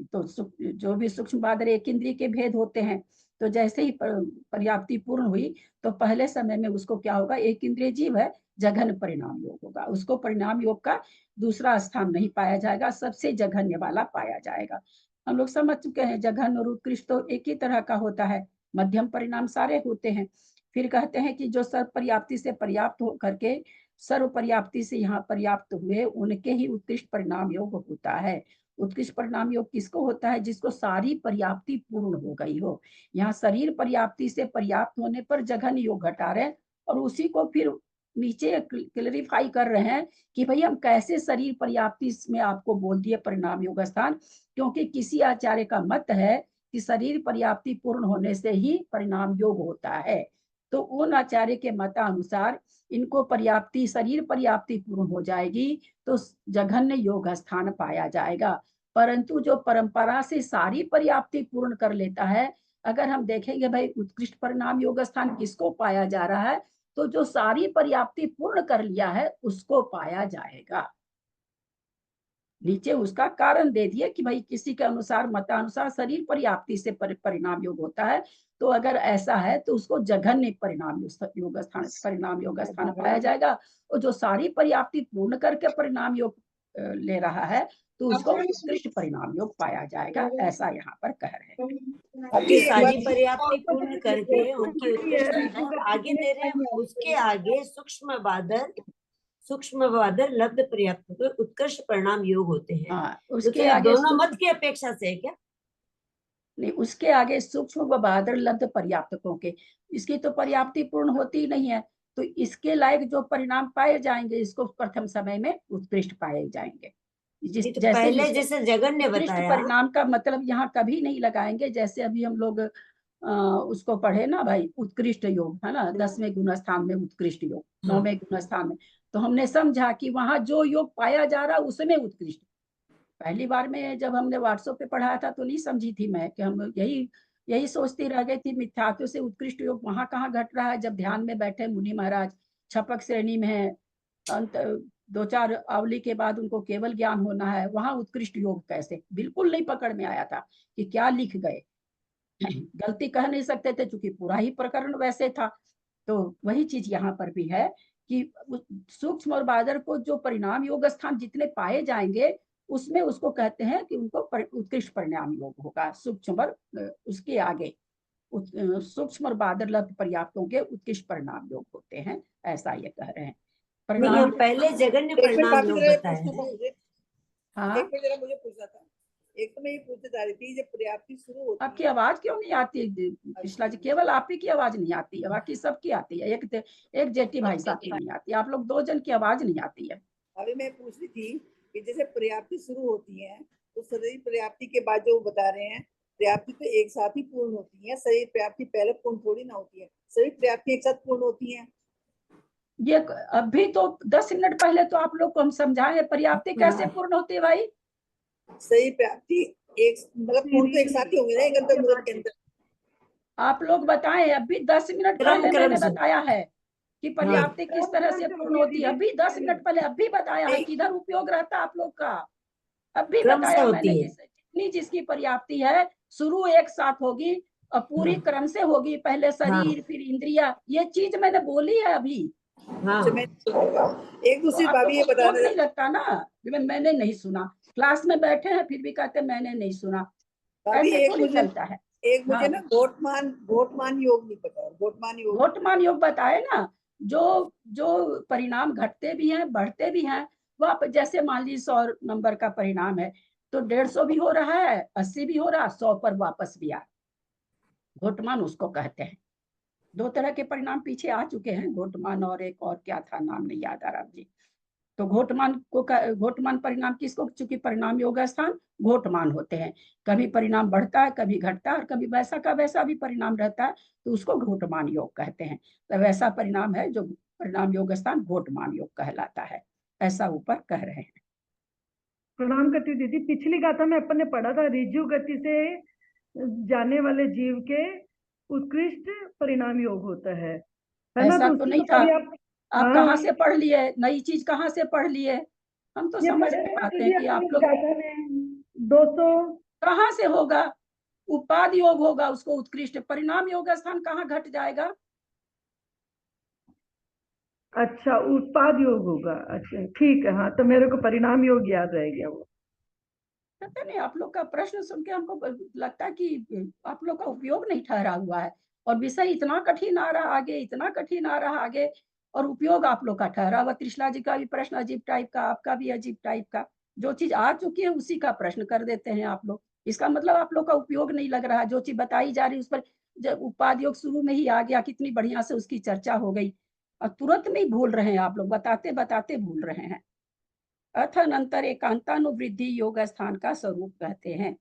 तो जो भी सूक्ष्म बादर एक इंद्रिय के भेद होते हैं, तो जैसे ही पर्याप्ति पूर्ण हुई तो पहले समय में उसको क्या होगा, एक इंद्रिय जीव है, जघन्य परिणाम योग होगा, उसको परिणाम योग का दूसरा स्थान नहीं पाया जाएगा, सबसे जघन्य वाला पाया जाएगा। हम लोग समझ चुके हैं जघन्य और उत्कृष्ट तो एक ही तरह का होता है, मध्यम परिणाम सारे होते हैं। फिर कहते हैं कि जो सर्व पर्याप्ति से पर्याप्त हो करके सर्व पर्याप्ति से यहाँ पर्याप्त हुए, उनके ही उत्कृष्ट परिणाम योग होता है। उत्कृष्ट परिणाम योग किसको होता है, जिसको सारी पर्याप्ति पूर्ण हो गई हो। यहाँ शरीर पर्याप्ति से पर्याप्त होने पर जघन्य योग घटा रहे हैं, और उसी को फिर नीचे क्लैरिफाई कर रहे हैं कि भाई हम कैसे शरीर पर्याप्ति में आपको बोल दिए परिणाम योग स्थान, क्योंकि किसी आचार्य का मत है कि शरीर पर्याप्ति पूर्ण होने से ही परिणाम योग होता है। तो उन आचार्य के मतानुसार इनको पर्याप्ति, शरीर पर्याप्ति पूर्ण हो जाएगी तो जघन्य योग स्थान पाया जाएगा। परंतु जो परंपरा से सारी पर्याप्ति पूर्ण कर लेता है, अगर हम देखेंगे भाई उत्कृष्ट परिणाम योग स्थान किसको पाया जा रहा है, तो जो सारी पर्याप्ति पूर्ण कर लिया है उसको पाया जाएगा। नीचे उसका कारण दे दिए कि भाई किसी के अनुसार मतानुसार शरीर पर्याप्ति से परिणाम योग होता है, तो अगर ऐसा है तो उसको जघन्य परिणाम योग स्थान पाया जाएगा, और जो सारी पर्याप्ति पूर्ण करके परिणाम योग ले रहा है तो उसको उत्कृष्ट परिणाम योग पाया जाएगा, ऐसा यहाँ पर कह रहे हैं। सारी पर्याप्ति पूर्ण करके उनकी उत्कृष्ट आगे दे रहे हैं, उसके आगे सूक्ष्म बादर लब्ध पर्याप्त को उत्कृष्ट परिणाम योग होते हैं। हाँ, तो उसके आगे दोनों मत की अपेक्षा से है क्या? नहीं, उसके आगे सूक्ष्म व बहादुर लब्ध पर्याप्तकों के, इसकी तो पर्याप्ति पूर्ण होती ही नहीं है, तो इसके लायक जो परिणाम पाए जाएंगे इसको प्रथम समय में उत्कृष्ट पाए जाएंगे। तो पहले जैसे जगन्य बताया, परिणाम का मतलब यहाँ कभी नहीं लगाएंगे, जैसे अभी हम लोग उसको पढ़े ना भाई, उत्कृष्ट योग है ना, 10वें गुण स्थान में उत्कृष्ट योग, 9वें गुण स्थान में, तो हमने समझा कि वहां जो योग पाया जा रहा है उसमें उत्कृष्ट। पहली बार में जब हमने व्हाट्सएप पे पढ़ाया था तो नहीं समझी थी मैं, कि हम यही सोचती रह गई थी, मिथ्यात्व से उत्कृष्ट योग वहां कहाँ घट रहा है, जब ध्यान में बैठे मुनि महाराज छपक श्रेणी में है, अंत 2-4 आवली के बाद उनको केवल ज्ञान होना है, वहां उत्कृष्ट योग कैसे, बिल्कुल नहीं पकड़ में आया था कि क्या लिख गए। गलती कह नहीं सकते थे क्योंकि पूरा ही प्रकरण वैसे था। तो वही चीज यहाँ पर भी है कि सूक्ष्म और बादर को जो परिणाम योग स्थान जितने पाए जाएंगे उसमें उसको कहते हैं कि उनको उत्कृष्ट परिणाम योग होगा। सूक्ष्म और उसके आगे सूक्ष्म और बादर लब्ध पर्याप्तों के उत्कृष्ट परिणाम योग होते हैं, ऐसा ये कह रहे हैं। परिणाम पहले जगन्य परिणाम योग बताया। हाँ, एक मिनट जरा मुझे पूछना था, एक तो मैं ये पूछने जा रही थी, जब पर्याप्ति शुरू होती आपकी आवाज क्यों नहीं आती पिछला जी? केवल आप ही की आवाज नहीं आती है, बाकी सबकी आती है, एक जेठी भाई साहब की नहीं आती, आप लोग 2 जन की आवाज नहीं आती है। अभी मैं पूछ रही थी कि जैसे पर्याप्ति शुरू होती है तो शरीर पर्याप्ति के बाद जो बता रहे हैं पर्याप्ति तो एक साथ ही पूर्ण होती है, शरीर पर्याप्ति पहले पूर्ण थोड़ी ना होती है, शरीर पर्याप्ति एक साथ पूर्ण होती है। ये अभी तो 10 मिनट पहले तो आप लोग को हम समझाए पर्याप्ति कैसे पूर्ण होती है भाई। शरीर पर्याप्ति एक मतलब पूर्ण तो एक साथ ही होंगे ना, एक अंतर के अंदर। आप लोग बताएं, अभी 10 मिनट पहले मैंने बताया है कि पर्याप्ति किस तरह से पूर्ण होती है, अभी 10 मिनट पहले अभी बताया है, किधर उपयोग रहता है आप लोग का, अभी बताया मैंने। जितनी जिसकी पर्याप्ति है शुरू एक साथ होगी और पूरी क्रम से होगी, पहले शरीर फिर इंद्रिया, ये चीज मैंने बोली है अभी। एक दूसरी बात ये बता नहीं लगता ना, मैंने नहीं सुना, क्लास में बैठे हैं फिर भी कहते मैंने नहीं सुना, ऐसे थोड़ी चलता है। एक मुझे ना घोटमान योग नहीं पता, घोटमान योग बताए ना, जो परिणाम घटते भी हैं बढ़ते भी हैं, वह जैसे मान लीजिए 100 नंबर का परिणाम है तो 150 भी हो रहा है, 80 भी हो रहा, 100 पर वापस भी आ, घोटमान उसको कहते हैं। 2 तरह के परिणाम पीछे आ चुके हैं, घोटमान और एक और क्या था नाम नहीं याद आ रहा जी। तो घोटमान परिणाम किसको, चूंकि परिणाम योग स्थान घोटमान होते हैं, कभी परिणाम बढ़ता है कभी घटता है और कभी वैसा का वैसा भी परिणाम रहता है, तो उसको घोटमान योग कहते हैं। तो वैसा परिणाम है जो परिणाम योग स्थान घोटमान योग कहलाता है, ऐसा ऊपर कह रहे हैं। प्रणाम करती दीदी, पिछली गाथा में अपन ने पढ़ा था रिजु गति से जाने वाले जीव के उत्कृष्ट परिणाम योग होता है ना? ऐसा तो नहीं था, आप कहाँ से पढ़ लिए, नई चीज कहाँ से पढ़ लिए, हम तो समझ नहीं पाते हैं कि आप लोग 200 कहाँ से होगा? उपाद योग होगा, उसको उत्कृष्ट। परिणाम योग स्थान कहाँ घट जाएगा? अच्छा, उत्पाद योग होगा। अच्छा ठीक है, हाँ तो मेरे को परिणाम योग याद रह गया वो। पता नहीं, आप लोग का प्रश्न सुन के हमको लगता है कि आप लोग का उपयोग नहीं ठहरा हुआ है, और विषय इतना कठिन आ रहा आगे, इतना कठिन आ रहा आगे, और उपयोग आप लोग का ठहरा हुआ। त्रिशला जी का भी प्रश्न अजीब टाइप का, आपका भी अजीब टाइप का। जो चीज आ चुकी है उसी का प्रश्न कर देते हैं आप लोग। इसका मतलब आप लोग का उपयोग नहीं लग रहा। जो चीज बताई जा रही उस पर, जब उपाद योग शुरू में ही आ गया, कितनी बढ़िया से उसकी चर्चा हो गई, और तुरंत में ही भूल रहे हैं आप लोग, बताते बताते भूल रहे हैं। अथनंतर एकांतानुवृद्धि योग स्थान का स्वरूप कहते हैं।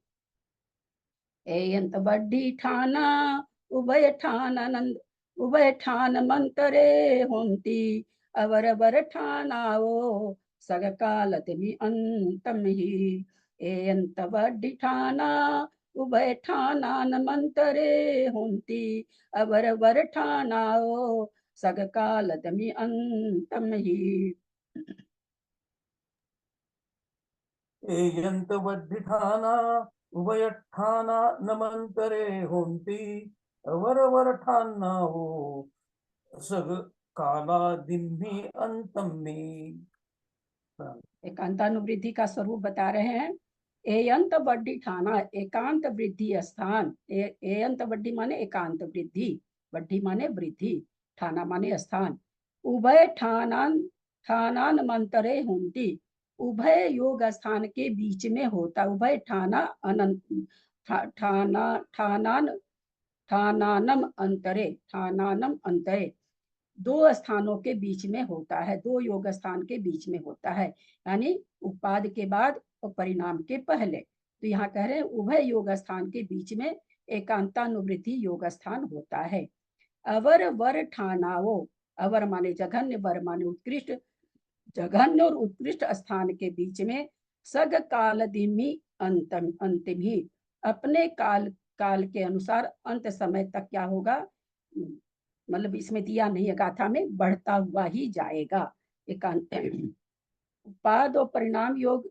एयंत बड्डी ठाना उभय ठान आनंद, उभय ठान मंतरे होंती, अवर अवर ठानाओ सग कालत भी अंतम ही। एयंत बड्डी ठाना उभय ठानान मंतरे होंती, अवर अवर ठानाओ सग कालत भी अंतम ही। एयंत वड्ढिठाना उभयठाना नमंतरे होंती, अवर ठाना हो सग काला दिम्ही अंतम्मी। एकांतानुवृद्धि का स्वरूप बता रहे हैं। एयंत बड्डी ठाना, एकांत वृद्धि स्थान। एयंत बड्डी माने एकांत वृद्धि, बड्डी माने वृद्धि, ठाना माने स्थान। उभय ठानान ठानान मंतरे होंती, उभय योग स्थान के बीच में होता। उभय ठाना अनंत, ठाना ठानान ठानानम अंतरे, ठानानम अंतरे, दो स्थानों के बीच में होता है, दो योग स्थान के बीच में होता है, यानी उपाद के बाद और परिणाम के पहले। तो यहाँ कह रहे हैं उभय योग स्थान के बीच में एकांतानुवृत्ति योग स्थान होता है। अवर वर ठानाओ, अवर माने जघन्य, वर माने उत्कृष्ट, जघन्य और उत्कृष्ट स्थान के बीच में सग काल दिमी अंतम, अंतिम ही, अपने काल काल के अनुसार अंत समय तक क्या होगा, मतलब इसमें दिया नहीं है गाथा में, बढ़ता हुआ ही जाएगा। एकांत उपाद और परिणाम योग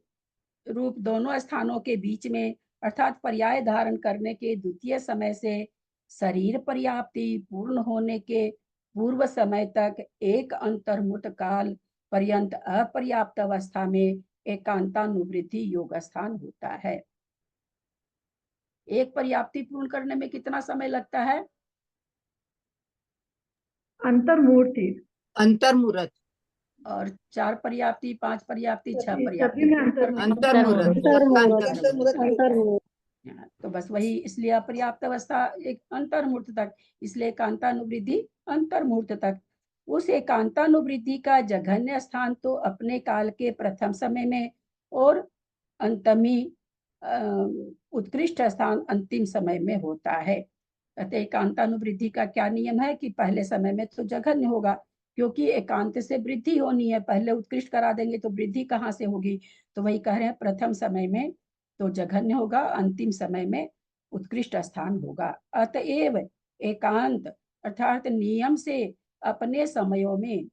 रूप दोनों स्थानों के बीच में, अर्थात पर्याय धारण करने के द्वितीय समय से शरीर पर्याप्ति पूर्ण होने के पूर्व समय तक एक अंतर्मुक्त काल पर्यंत अपर्याप्त अवस्था में एकांतानुवृत्ति योग स्थान होता है। एक पर्याप्ति पूर्ण करने में कितना समय लगता है? अंतर्मूर्ति, अंतर्मुहूर्त, और 4 पर्याप्ति, 5 पर्याप्ति, 6 सभी पर्याप्ति, में अंतर्मुहूर्त। अंतर्मुहूर्त। तो बस वही, इसलिए अपर्याप्त अवस्था एक अंतर्मुहूर्त तक, इसलिए एकांतानुवृद्धि अंतर्मुहूर्त तक। उस एकांतानुवृद्धि का जघन्य स्थान तो अपने काल के प्रथम समय में, और अंतमी उत्कृष्ट स्थान अंतिम समय में होता है। अतः एकांतानुवृद्धि का क्या नियम है कि पहले समय में तो जघन्य होगा, क्योंकि एकांत से वृद्धि होनी है, पहले उत्कृष्ट करा देंगे तो वृद्धि कहाँ से होगी। तो वही कह रहे हैं, प्रथम समय में तो जघन्य होगा, अंतिम समय में उत्कृष्ट स्थान होगा। अतएव एकांत अर्थात नियम से अपने समयों में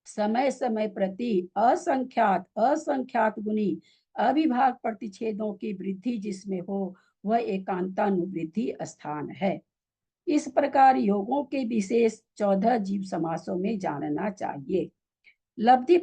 समय समय प्रति असंख्यात असंख्यात गुनी अविभाग प्रतिच्छेदों की वृद्धि जिसमें हो, वह एकांतानुवृद्धि स्थान है। इस प्रकार योगों के विशेष 14 जीव समासों में जानना चाहिए। लब्धि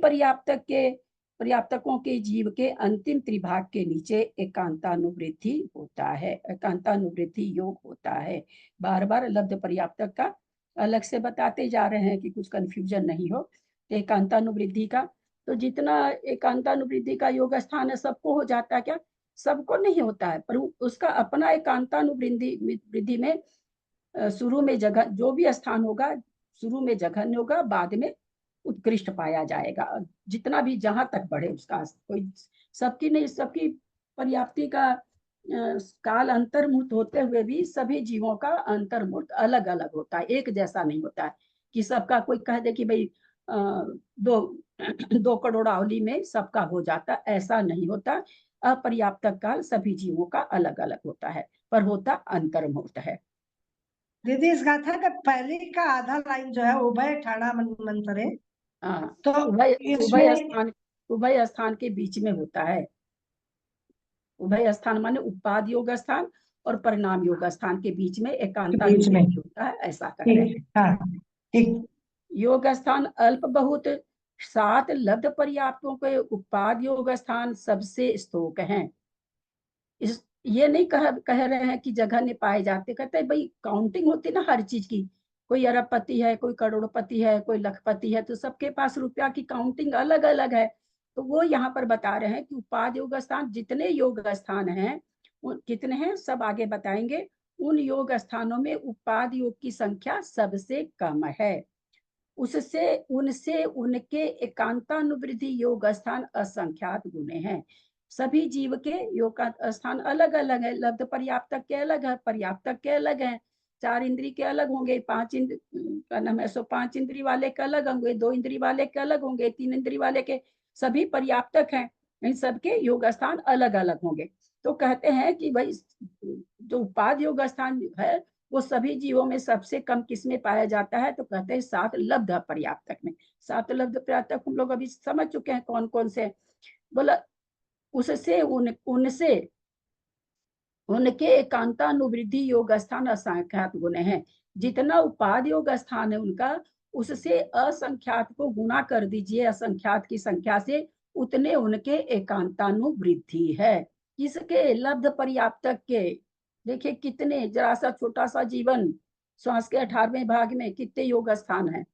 पर्याप्तकों के जीव के अंतिम त्रिभाग के नीचे एकांतानुवृत्ति होता है, एकांतानुवृत्ति योग होता है। बार बार लब्ध पर्याप्तक का अलग से बताते जा रहे हैं कि कुछ कंफ्यूजन नहीं हो। एकांतानुवृत्ति का तो जितना एकांतानुवृत्ति का योग स्थान है सबको हो जाता है क्या? सबको नहीं होता है, पर उसका अपना एकांतानुवृत्ति में शुरू में जगह जो भी स्थान होगा, शुरू में जघन्य होगा, बाद में उत्कृष्ट पाया जाएगा। जितना भी जहां तक बढ़े उसका कोई, सबकी नहीं, सबकी पर्याप्ति का काल अंतर्मुहूर्त होते हुए भी सभी जीवों का अंतर्मुहूर्त अलग अलग होता है, एक जैसा नहीं होता है कि सबका कोई कह दे कि भाई 2 करोड़ आवली में सबका हो जाता, ऐसा नहीं होता। अपर्याप्त काल सभी जीवों का अलग अलग होता है, पर होता अंतर्मुहूर्त है। दीदी इस गाथा का पहले का आधा लाइन जो है उभय ठाणा मंतरे, तो उभय स्थान के बीच में होता है। उभय स्थान माने उपाद योग स्थान और परिणाम योग स्थान के बीच में एकांता बीच में। होता है, ऐसा कर रहे ठीक, हैं। हाँ ठीक। योग स्थान अल्प बहुत 7 लब्ध पर्याप्तों के उपाद योग स्थान सबसे स्तोक हैं। इस ये नहीं कह रहे हैं कि जगह नहीं पाए जाते, कहते हैं भाई काउंटिंग होती है ना हर चीज की, कोई अरबपति है, कोई करोड़पति है, कोई लखपति है, तो सबके पास रुपया की काउंटिंग अलग अलग है। तो वो यहाँ पर बता रहे हैं कि उपाद योग स्थान जितने योग स्थान हैं, कितने हैं सब आगे बताएंगे। उन योग स्थानों में उपाद योग की संख्या सबसे कम है। उससे उनसे उनके एकांतानुवृद्धि योग स्थान असंख्यात गुने हैं। सभी जीव के योग का स्थान अलग अलग है, लब्ध पर्याप्तक के अलग है, पर्याप्तक के अलग है, 4 इंद्री के अलग होंगे, 5 इंद्री का नाम है, 5 इंद्री वाले के अलग होंगे, 2 इंद्री वाले के अलग होंगे, 3 इंद्री वाले के, सभी पर्याप्तक हैं, इन सबके योग स्थान अलग अलग होंगे। तो कहते हैं कि भाई जो उपाद योग स्थान है वो सभी जीवों में सबसे कम किस में पाया जाता है, तो कहते हैं 7 लब्ध पर्याप्तक में। 7 लब्ध पर्याप्तक हम लोग अभी समझ चुके हैं कौन कौन से। बोला उससे उनसे उनके एकांतानुवृद्धि योग स्थान असंख्यात गुने हैं। जितना उपाद योग स्थान है उनका, उससे असंख्यात को गुना कर दीजिए असंख्यात की संख्या से, उतने उनके एकांतानुवृद्धि है। किसके? लब्ध पर्याप्तक के। देखिए कितने, जरा सा छोटा सा जीवन, श्वास के 18वें भाग में कितने योग स्थान हैं,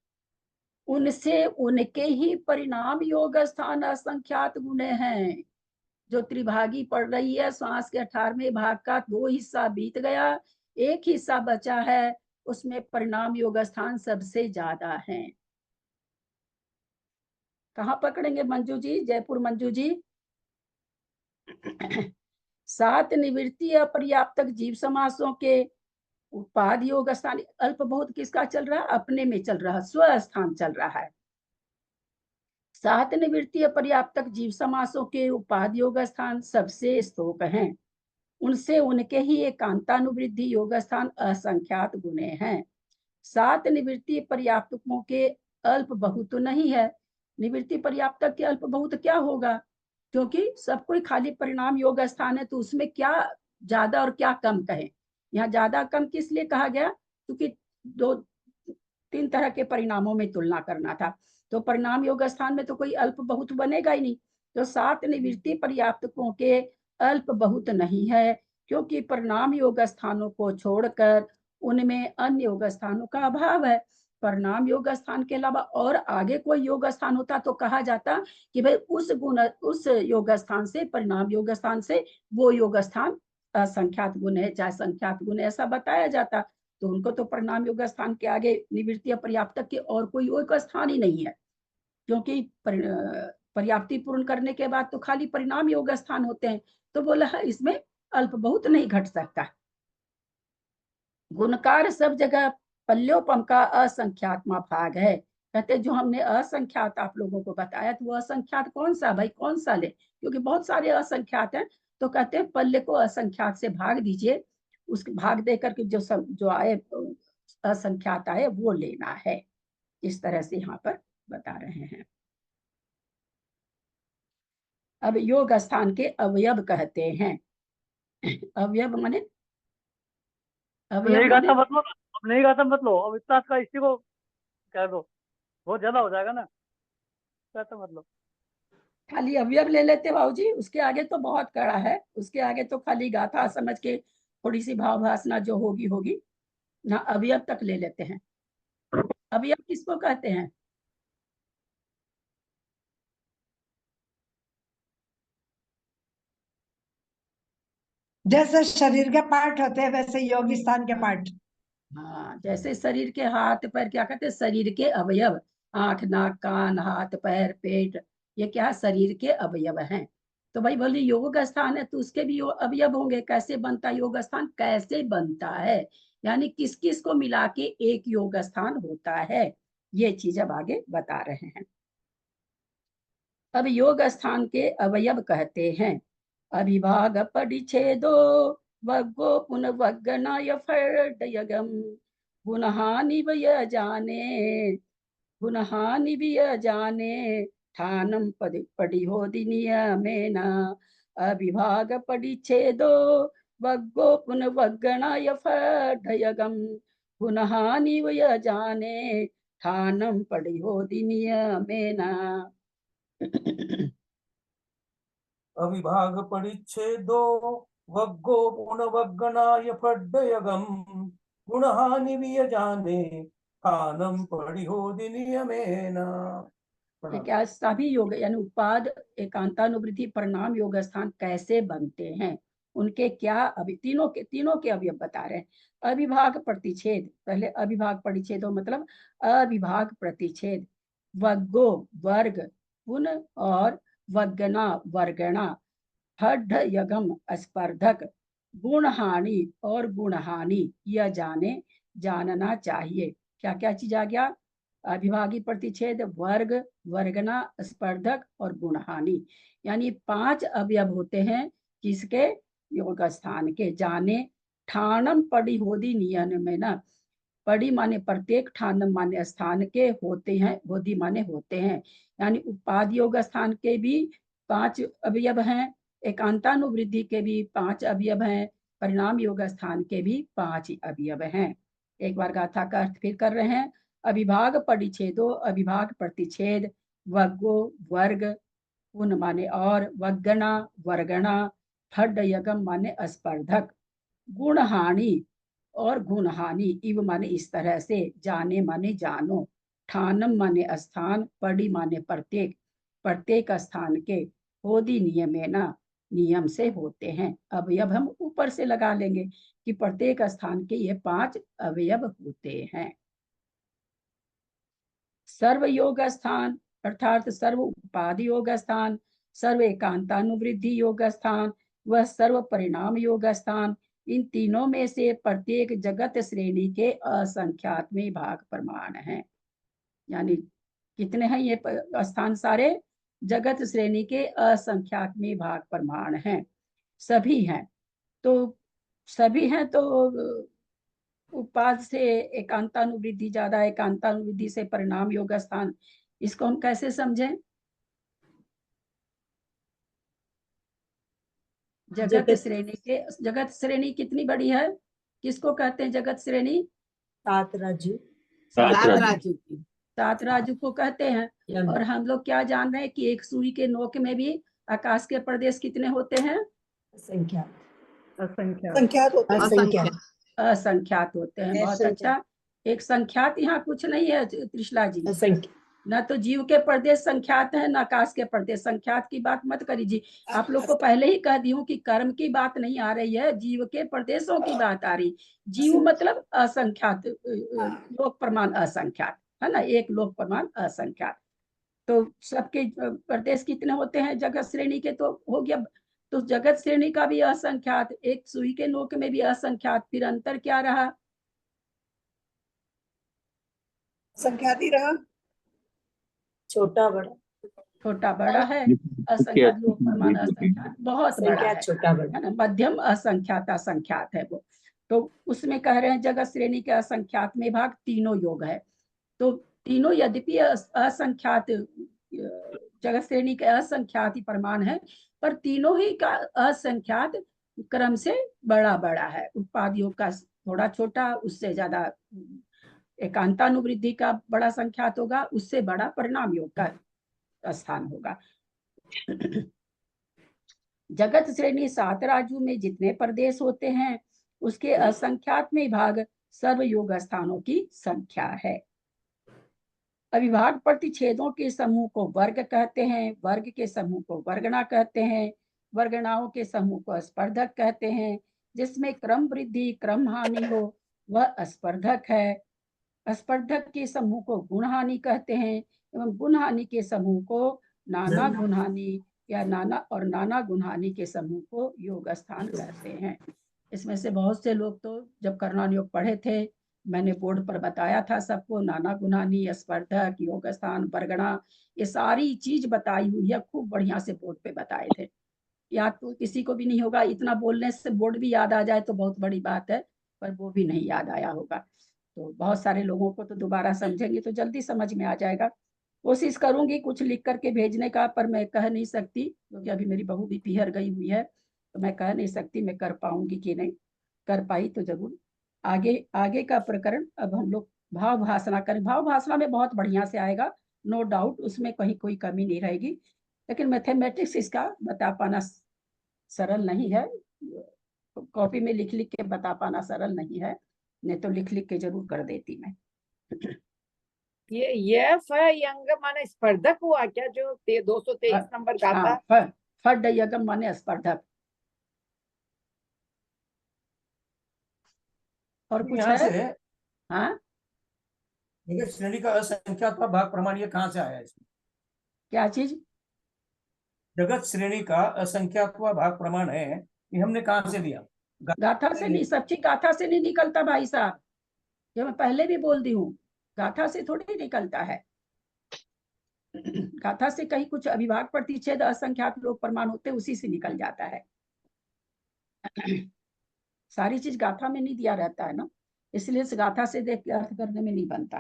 उनसे उनके ही परिणाम योग स्थान असंख्यात गुने हैं। जो त्रिभागी पढ़ रही है, श्वास के 18वें भाग का 2 हिस्सा बीत गया, 1 हिस्सा बचा है, उसमें परिणाम योग स्थान सबसे ज्यादा है। कहाँ पकड़ेंगे मंजू जी, जयपुर मंजू जी? 7 निवृत्ति अपर्याप्तक जीव समासों के उपाद योग स्थान अल्प बहुत किसका चल रहा है? अपने में चल रहा, स्व स्थान चल रहा है। 7 निवृत्ति अपर्याप्तक जीव समासों के उपाद योग स्थान सबसे स्तोक हैं। उनसे उनके ही एकांतानुवृद्धि योग स्थान असंख्यात गुने हैं। 7 निवृत्ति पर्याप्तकों के अल्प बहुत नहीं है। निवृत्ति पर्याप्तक के अल्प बहुत क्या होगा, क्योंकि सब कोई खाली परिणाम योग स्थान है, तो उसमें क्या ज्यादा और क्या कम कहे। यहाँ ज्यादा कम किस लिए कहा गया, क्योंकि 3 तरह के परिणामों में तुलना करना था, तो परिणाम योग स्थान में तो कोई अल्प बहुत बनेगा ही नहीं। तो 7 निवृत्ति पर्याप्तकों के अल्प बहुत नहीं है, क्योंकि परिणाम योग स्थानों को छोड़कर उनमें अन्य योग स्थानों का अभाव है। परिणाम योग स्थान के अलावा और आगे कोई योग स्थान होता तो कहा जाता कि भाई उस योग स्थान से, परिणाम योग स्थान से वो योग स्थान असंख्यात गुण है, चाहे संख्यात गुण है, ऐसा बताया जाता। तो उनको तो परिणाम योग स्थान के आगे निवृत्ति पर्याप्तक के और कोई योग स्थान ही नहीं है, क्योंकि पर्याप्ति पूर्ण करने के बाद तो खाली परिणाम योग स्थान होते हैं। तो बोला है इसमें अल्प बहुत नहीं घट सकता। गुणकार सब जगह पल्योपम का असंख्यात्मा भाग है। कहते जो हमने असंख्यात आप लोगों को बताया, तो वो असंख्यात कौन सा भाई, कौन सा ले, क्योंकि बहुत सारे असंख्यात हैं। तो कहते हैं पल्य को असंख्यात से भाग दीजिए, उस भाग देकर के जो आए असंख्यात आए वो लेना है। इस तरह से यहाँ पर बता रहे हैं। अब योग स्थान के अवयव कहते हैं। अवयव माने नहीं गाता मत लो, अब नहीं गाता मत लो, अब इतना का इसी को कह दो, बहुत ज्यादा हो जाएगा ना, गाता मत लो। खाली अवयव ले लेते बाबूजी, उसके आगे तो बहुत कड़ा है, उसके आगे तो खाली गाथा समझ के थोड़ी सी भाव भासना जो होगी होगी ना, अवयव तक ले लेते हैं। अवयव किसको कहते हैं? जैसे शरीर के पार्ट होते हैं वैसे योग स्थान के पार्ट। हाँ, जैसे शरीर के हाथ पैर क्या कहते हैं, शरीर के अवयव, आंख नाक कान हाथ पैर पेट, ये क्या शरीर के अवयव हैं। तो भाई बोले योग स्थान है तो उसके भी अवयव होंगे। कैसे बनता है योग स्थान, कैसे बनता है, यानी किस किस को मिला के एक योग स्थान होता है, ये चीज अब आगे बता रहे हैं। अब योग स्थान के अवयव कहते हैं, अभिभाग परिच्छेदो वग्गो पुनर्वग्गनाय फर्डयगम गुणहानि वय जाने गुणहानि विय जाने ठानम पडिहोदि नियमेन अविभाग परिच्छेदो वग्गो पुनर्वगणाय फडयगम पुनः निवय जाने ठानम पड़िहोदि नियमेन। अविभाग परिच्छेदो वग्गो पुनर्वगणाय फड्डयगम पुनः निवीय जाने स्थानम परिहोदि नियमेन। क्या सभी योग यानी उपाद एकांतानुवृत्ति परिणाम योग स्थान कैसे बनते हैं, उनके क्या तीनों के अवयव बता रहे हैं। अविभाग प्रतिच्छेद, पहले अविभाग परिच्छेदो मतलब अविभाग प्रतिच्छेद, वग्गो वर्ग, पुन और वग्गना वर्गणा, फड्ढ यगम स्पर्धक, गुण हानि और गुण हानि, यह जाने जानना चाहिए। क्या क्या चीज आ गया? अविभागी प्रतिच्छेद, वर्ग, वर्गना, स्पर्धक और गुण हानि, यानी 5 अवयव होते हैं किसके? योग स्थान के। जाने ठानम पड़ी होदी नियन में ना, पड़ी माने प्रत्येक, ठानम माने स्थान के, होते हैं होदी माने होते हैं, यानी उपाधि योग स्थान के भी 5 अवयव हैं, एकांतानुवृद्धि के भी 5 अवयव हैं, परिणाम योग स्थान के भी 5 अवयव हैं। एक बार गाथा का अर्थ फिर कर रहे हैं। अविभाग परिच्छेदो, अविभाग प्रतिच्छेद, वग्गो वर्ग, पुन माने और, वग्गणा वर्गणा, फड्ड यगम माने स्पर्धक, गुण हानि और गुण हानि, इव माने इस तरह से, जाने माने जानो, ठानम माने स्थान, पड़ी माने प्रत्येक, प्रत्येक स्थान के, होदी नियमेना नियम से होते हैं। अवयव हम ऊपर से लगा लेंगे कि प्रत्येक स्थान के ये 5 अवयव होते हैं। सर्व योग स्थान अर्थात सर्व उपाधि योग स्थान, सर्व एकांतानुवृद्धि योग स्थान व सर्व परिणाम योग स्थान, इन तीनों में से प्रत्येक जगत श्रेणी के असंख्यात में भाग प्रमाण हैं। यानी कितने हैं ये स्थान? सारे जगत श्रेणी के असंख्यात में भाग प्रमाण हैं, सभी हैं। तो सभी हैं तो उपाद से एकांतानुवृद्धि ज्यादा, एकांतानुवृद्धि से परिणाम योग स्थान, इसको हम कैसे समझें? जगत श्रेणी कितनी बड़ी है? किसको कहते हैं जगत श्रेणी? 7 राजू। 7 राजू को कहते हैं। और हम लोग क्या जान रहे हैं कि एक सुई के नोक में भी आकाश के प्रदेश कितने होते हैं? असंख्यात होते हैं। बहुत अच्छा। एक संख्यात यहाँ कुछ नहीं है त्रिशला जी, न तो जीव के प्रदेश संख्यात है, न आकाश के प्रदेश संख्यात की बात मत करिए। आप लोग को पहले ही कह दी हूँ कि कर्म की बात नहीं आ रही है, जीव के प्रदेशों की बात आ रही। जीव मतलब असंख्यात, लोक प्रमाण असंख्यात है ना, एक लोक प्रमाण असंख्यात। तो सबके प्रदेश कितने होते हैं जगत श्रेणी के? तो हो गया। तो जगत श्रेणी का भी असंख्यात, एक सुई के नोक में भी असंख्यात, फिर अंतर क्या रहा? संख्यात ही रहा, छोटा बड़ा है। असंख्यात लोक प्रमाण असंख्यात बहुत बड़ा है, छोटा बड़ा है ना, मध्यम असंख्यात असंख्यात है वो। तो उसमें कह रहे हैं जगत श्रेणी के असंख्यात में भाग तीनों योग है। तो तीनों यद्यपि असंख्यात जगत श्रेणी के असंख्यात ही प्रमाण है, पर तीनों ही का असंख्यात क्रम से बड़ा बड़ा है। उत्पाद योग का थोड़ा छोटा, उससे ज्यादा एकांतानुवृद्धि का बड़ा संख्यात होगा, उससे बड़ा परिणाम योग का स्थान होगा। जगत श्रेणी 7 राजू में जितने प्रदेश होते हैं उसके असंख्यात में भाग सर्व योग स्थानों की संख्या है। अविभाग प्रतिच्छेदों के समूह को वर्ग कहते हैं, वर्ग के समूह को वर्गणा कहते हैं, वर्गणाओं के समूह को स्पर्धक कहते हैं। जिसमें क्रम वृद्धि क्रम हानि हो वह स्पर्धक है। स्पर्धक के समूह को गुण हानि कहते हैं एवं गुण हानि के समूह को नाना गुण हानि या नाना गुण हानि के समूह को योग स्थान कहते हैं। इसमें से बहुत से लोग तो जब कर्णान योग पढ़े थे, मैंने बोर्ड पर बताया था सबको, नाना गुण हानि, स्पर्धक, योग स्थान, वर्गणा, ये सारी चीज बताई हुई है, खूब बढ़िया से बोर्ड पे बताए थे। याद तो किसी को भी नहीं होगा, इतना बोलने से बोर्ड भी याद आ जाए तो बहुत बड़ी बात है, पर वो भी नहीं याद आया होगा। तो बहुत सारे लोगों को तो दोबारा समझेंगे तो जल्दी समझ में आ जाएगा। कोशिश करूंगी कुछ लिख करके भेजने का, पर मैं कह नहीं सकती क्योंकि अभी मेरी बहू भी पीहर गई हुई है, तो मैं कह नहीं सकती मैं कर पाऊंगी कि नहीं। कर पाई तो जरूर। आगे आगे का प्रकरण अब हम लोग भाव भाषणा करें। भाव भाषणा में बहुत बढ़िया से आएगा, नो डाउट, उसमें कहीं कोई कमी नहीं रहेगी। लेकिन मैथमेटिक्स इसका बता पाना सरल नहीं है, कॉपी में लिख लिख के बता पाना सरल नहीं है, नहीं तो लिख लिख के जरूर कर देती मैं। ये यंग माने स्पर्धक हुआ क्या, जो 223 नंबर गाता? हाँ, फड यगम माने स्पर्धक। और कुछ यहाँ है? से हाँ, जगत श्रेणी का असंख्यात्वा भाग प्रमाण ये कहाँ से आया है इसमें? क्या चीज? जगत श्रेणी का असंख्यात्वा भाग प्रमाण है, ये हमने कहाँ से दिया? गाथा से नहीं, सब चीज गाथा से नहीं निकलता भाई साहब, ये मैं पहले भी बोल दी हूँ, गाथा से थोड़ी निकलता है। गाथा से कहीं कुछ अविभाग प्रतिच्छेद असंख्यात लोग प्रमाण होते, उसी से निकल जाता है। सारी चीज गाथा में नहीं दिया रहता है ना, इसलिए इस गाथा से देख के अर्थ करने में नहीं बनता।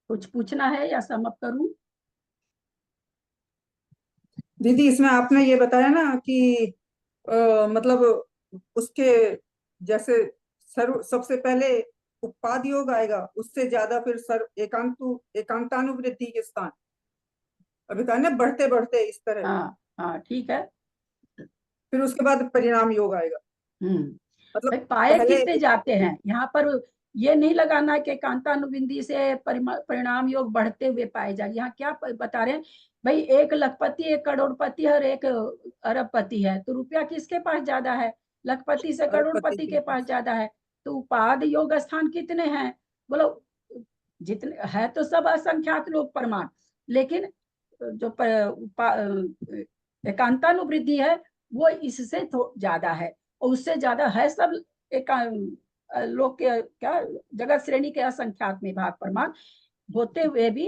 कुछ पूछना है या सम अप करूं? दीदी इसमें आपने ये बताया ना कि मतलब उसके जैसे सर्व सबसे पहले उत्पाद योग आएगा, उससे ज्यादा फिर एकांतानुवृत्ति के स्थान, अभी कहा ना बढ़ते बढ़ते इस तरह। हाँ हाँ ठीक है। फिर उसके बाद परिणाम योग आएगा। मतलब पाए कितने जाते हैं यहाँ पर, ये नहीं लगाना कि कांतानुबिंदी से परिणाम योग बढ़ते हुए पाए जाए। यहाँ क्या बता रहे हैं भाई, 1 लखपति 1 करोड़पति और 1 अरबपति है, तो रुपया किसके पास ज्यादा है? लखपति से करोड़पति के पास ज्यादा है। तो उपाद योग स्थान कितने हैं? बोलो जितने है तो सब असंख्यात लोग प्रमाण, लेकिन जो एकांतानुवृद्धि है वो इससे ज्यादा है, और उससे ज्यादा है सब एक लोग के क्या जगत श्रेणी के असंख्यात में भाग प्रमाण होते हुए भी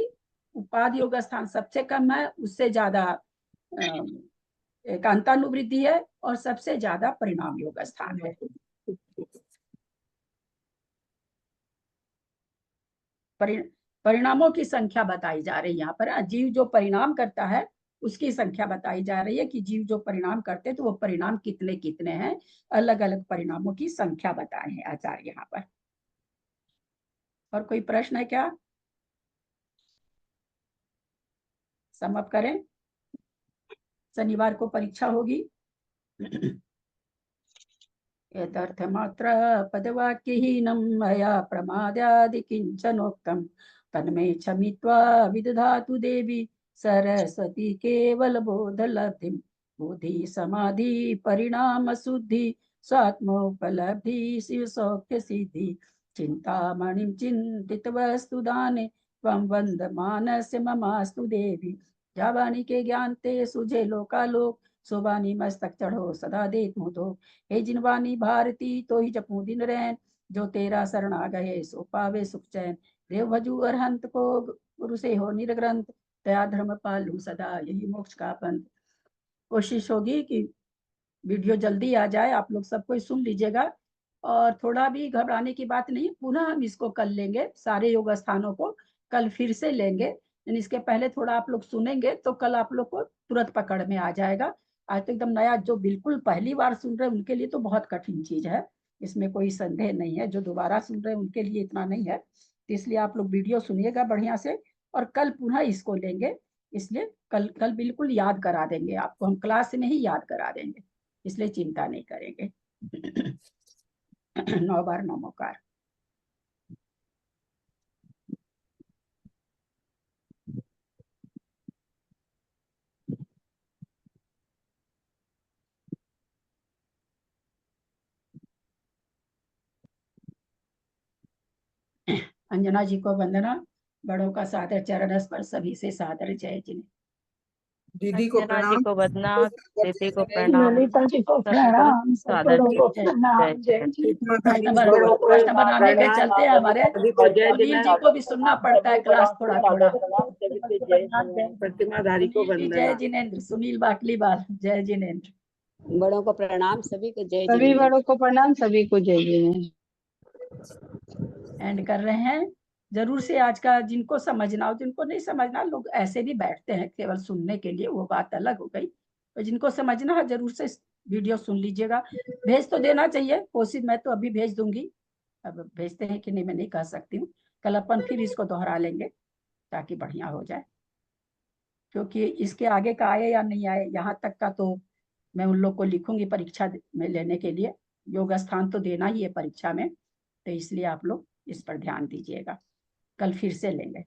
उपाद योग स्थान सबसे कम है, उससे ज्यादा एकांतानुवृत्ति है, और सबसे ज्यादा परिणाम योग स्थान है। परिणामों की संख्या बताई जा रही है यहाँ पर। जीव जो परिणाम करता है उसकी संख्या बताई जा रही है कि जीव जो परिणाम करते हैं तो वो परिणाम कितने कितने हैं, अलग अलग परिणामों की संख्या बताए हैं आचार्य यहाँ पर। और कोई प्रश्न है क्या? समाप्त करें, शनिवार को परीक्षा होगी। यदर्थमात्र पदवाक्यहीनं मया प्रमादादि किंचनोक्तम् तन्मे क्षमित्वा विदधातु देवी सरस्वती केवल बोधलब्धिं। बुद्धि समाधि परिणाम शुद्धि स्वात्मोपलब्धि शिव सौख्य सिद्धि। चिंतामणिं चिंतित वस्तु दाने त्वं वंदमानस्य ममास्तु देवी। जावानी के ज्ञान ते सुझे लोकालोक सोबानी मस्तक चढ़ो सदा दे तू तो। हे जिनवानी भारती तो ही जपू दिन रैन, जो तेरा शरण आ गए सो पावे सुख चैन। देव भजू अरहंत को गुरु से हो निर्ग्रंथ, दया धर्म पालू सदा यही मोक्ष का पंथ। कोशिश होगी कि वीडियो जल्दी आ जाए, आप लोग सब कोई सुन लीजिएगा, और थोड़ा भी घबराने की बात नहीं, पुनः हम इसको कल लेंगे, सारे योग स्थानों को कल फिर से लेंगे। इसके पहले थोड़ा आप लोग सुनेंगे तो कल आप लोग को तुरंत पकड़ में आ जाएगा। आज तो एकदम नया, जो बिल्कुल पहली बार सुन रहे हैं उनके लिए तो बहुत कठिन चीज है, इसमें कोई संदेह नहीं है। जो दोबारा सुन रहे हैं उनके लिए इतना नहीं है, तो इसलिए आप लोग वीडियो सुनिएगा बढ़िया से, और कल पुनः इसको लेंगे। इसलिए कल बिल्कुल याद करा देंगे आपको, हम क्लास में ही याद करा देंगे, इसलिए चिंता नहीं करेंगे। 9 बार नमोकार। अंजना जी को वंदना, बड़ों का सादर चरण स्पर्श, सभी से सादर जय जिन्हें। दीदी को प्रणाम, को वंदना, दीदी को प्रणाम, ललिता जी को प्रणाम, सबको को प्रणाम, जय जी। प्रश्न बनाने के चलते हमारे सुनील जी को भी सुनना पड़ता है क्लास थोड़ा थोड़ा। प्रतिमाधारी को जय जिनेन्द्र, सुनील बाटलीवाल, जय जिनेन्द्र। बड़ों को प्रणाम, सभी को जय सभी जिनेन्द्र। बड़ों को प्रणाम, सभी को जय जिनेन्द्र। एंड कर रहे हैं। जरूर से आज का जिनको समझना हो, जिनको नहीं समझना, लोग ऐसे भी बैठते हैं केवल सुनने के लिए, वो बात अलग हो गई। तो जिनको समझना है जरूर से वीडियो सुन लीजिएगा। भेज तो देना चाहिए, कोशिश मैं तो अभी भेज दूंगी। अब भेजते हैं कि नहीं मैं नहीं कह सकती हूँ। कल अपन फिर इसको दोहरा लेंगे ताकि बढ़िया हो जाए, क्योंकि इसके आगे का आए या नहीं आए, यहाँ तक का तो मैं उन लोग को लिखूंगी परीक्षा में लेने के लिए। योग स्थान तो देना ही है परीक्षा में, तो इसलिए आप लोग इस पर ध्यान दीजिएगा। कल फिर से लेंगे।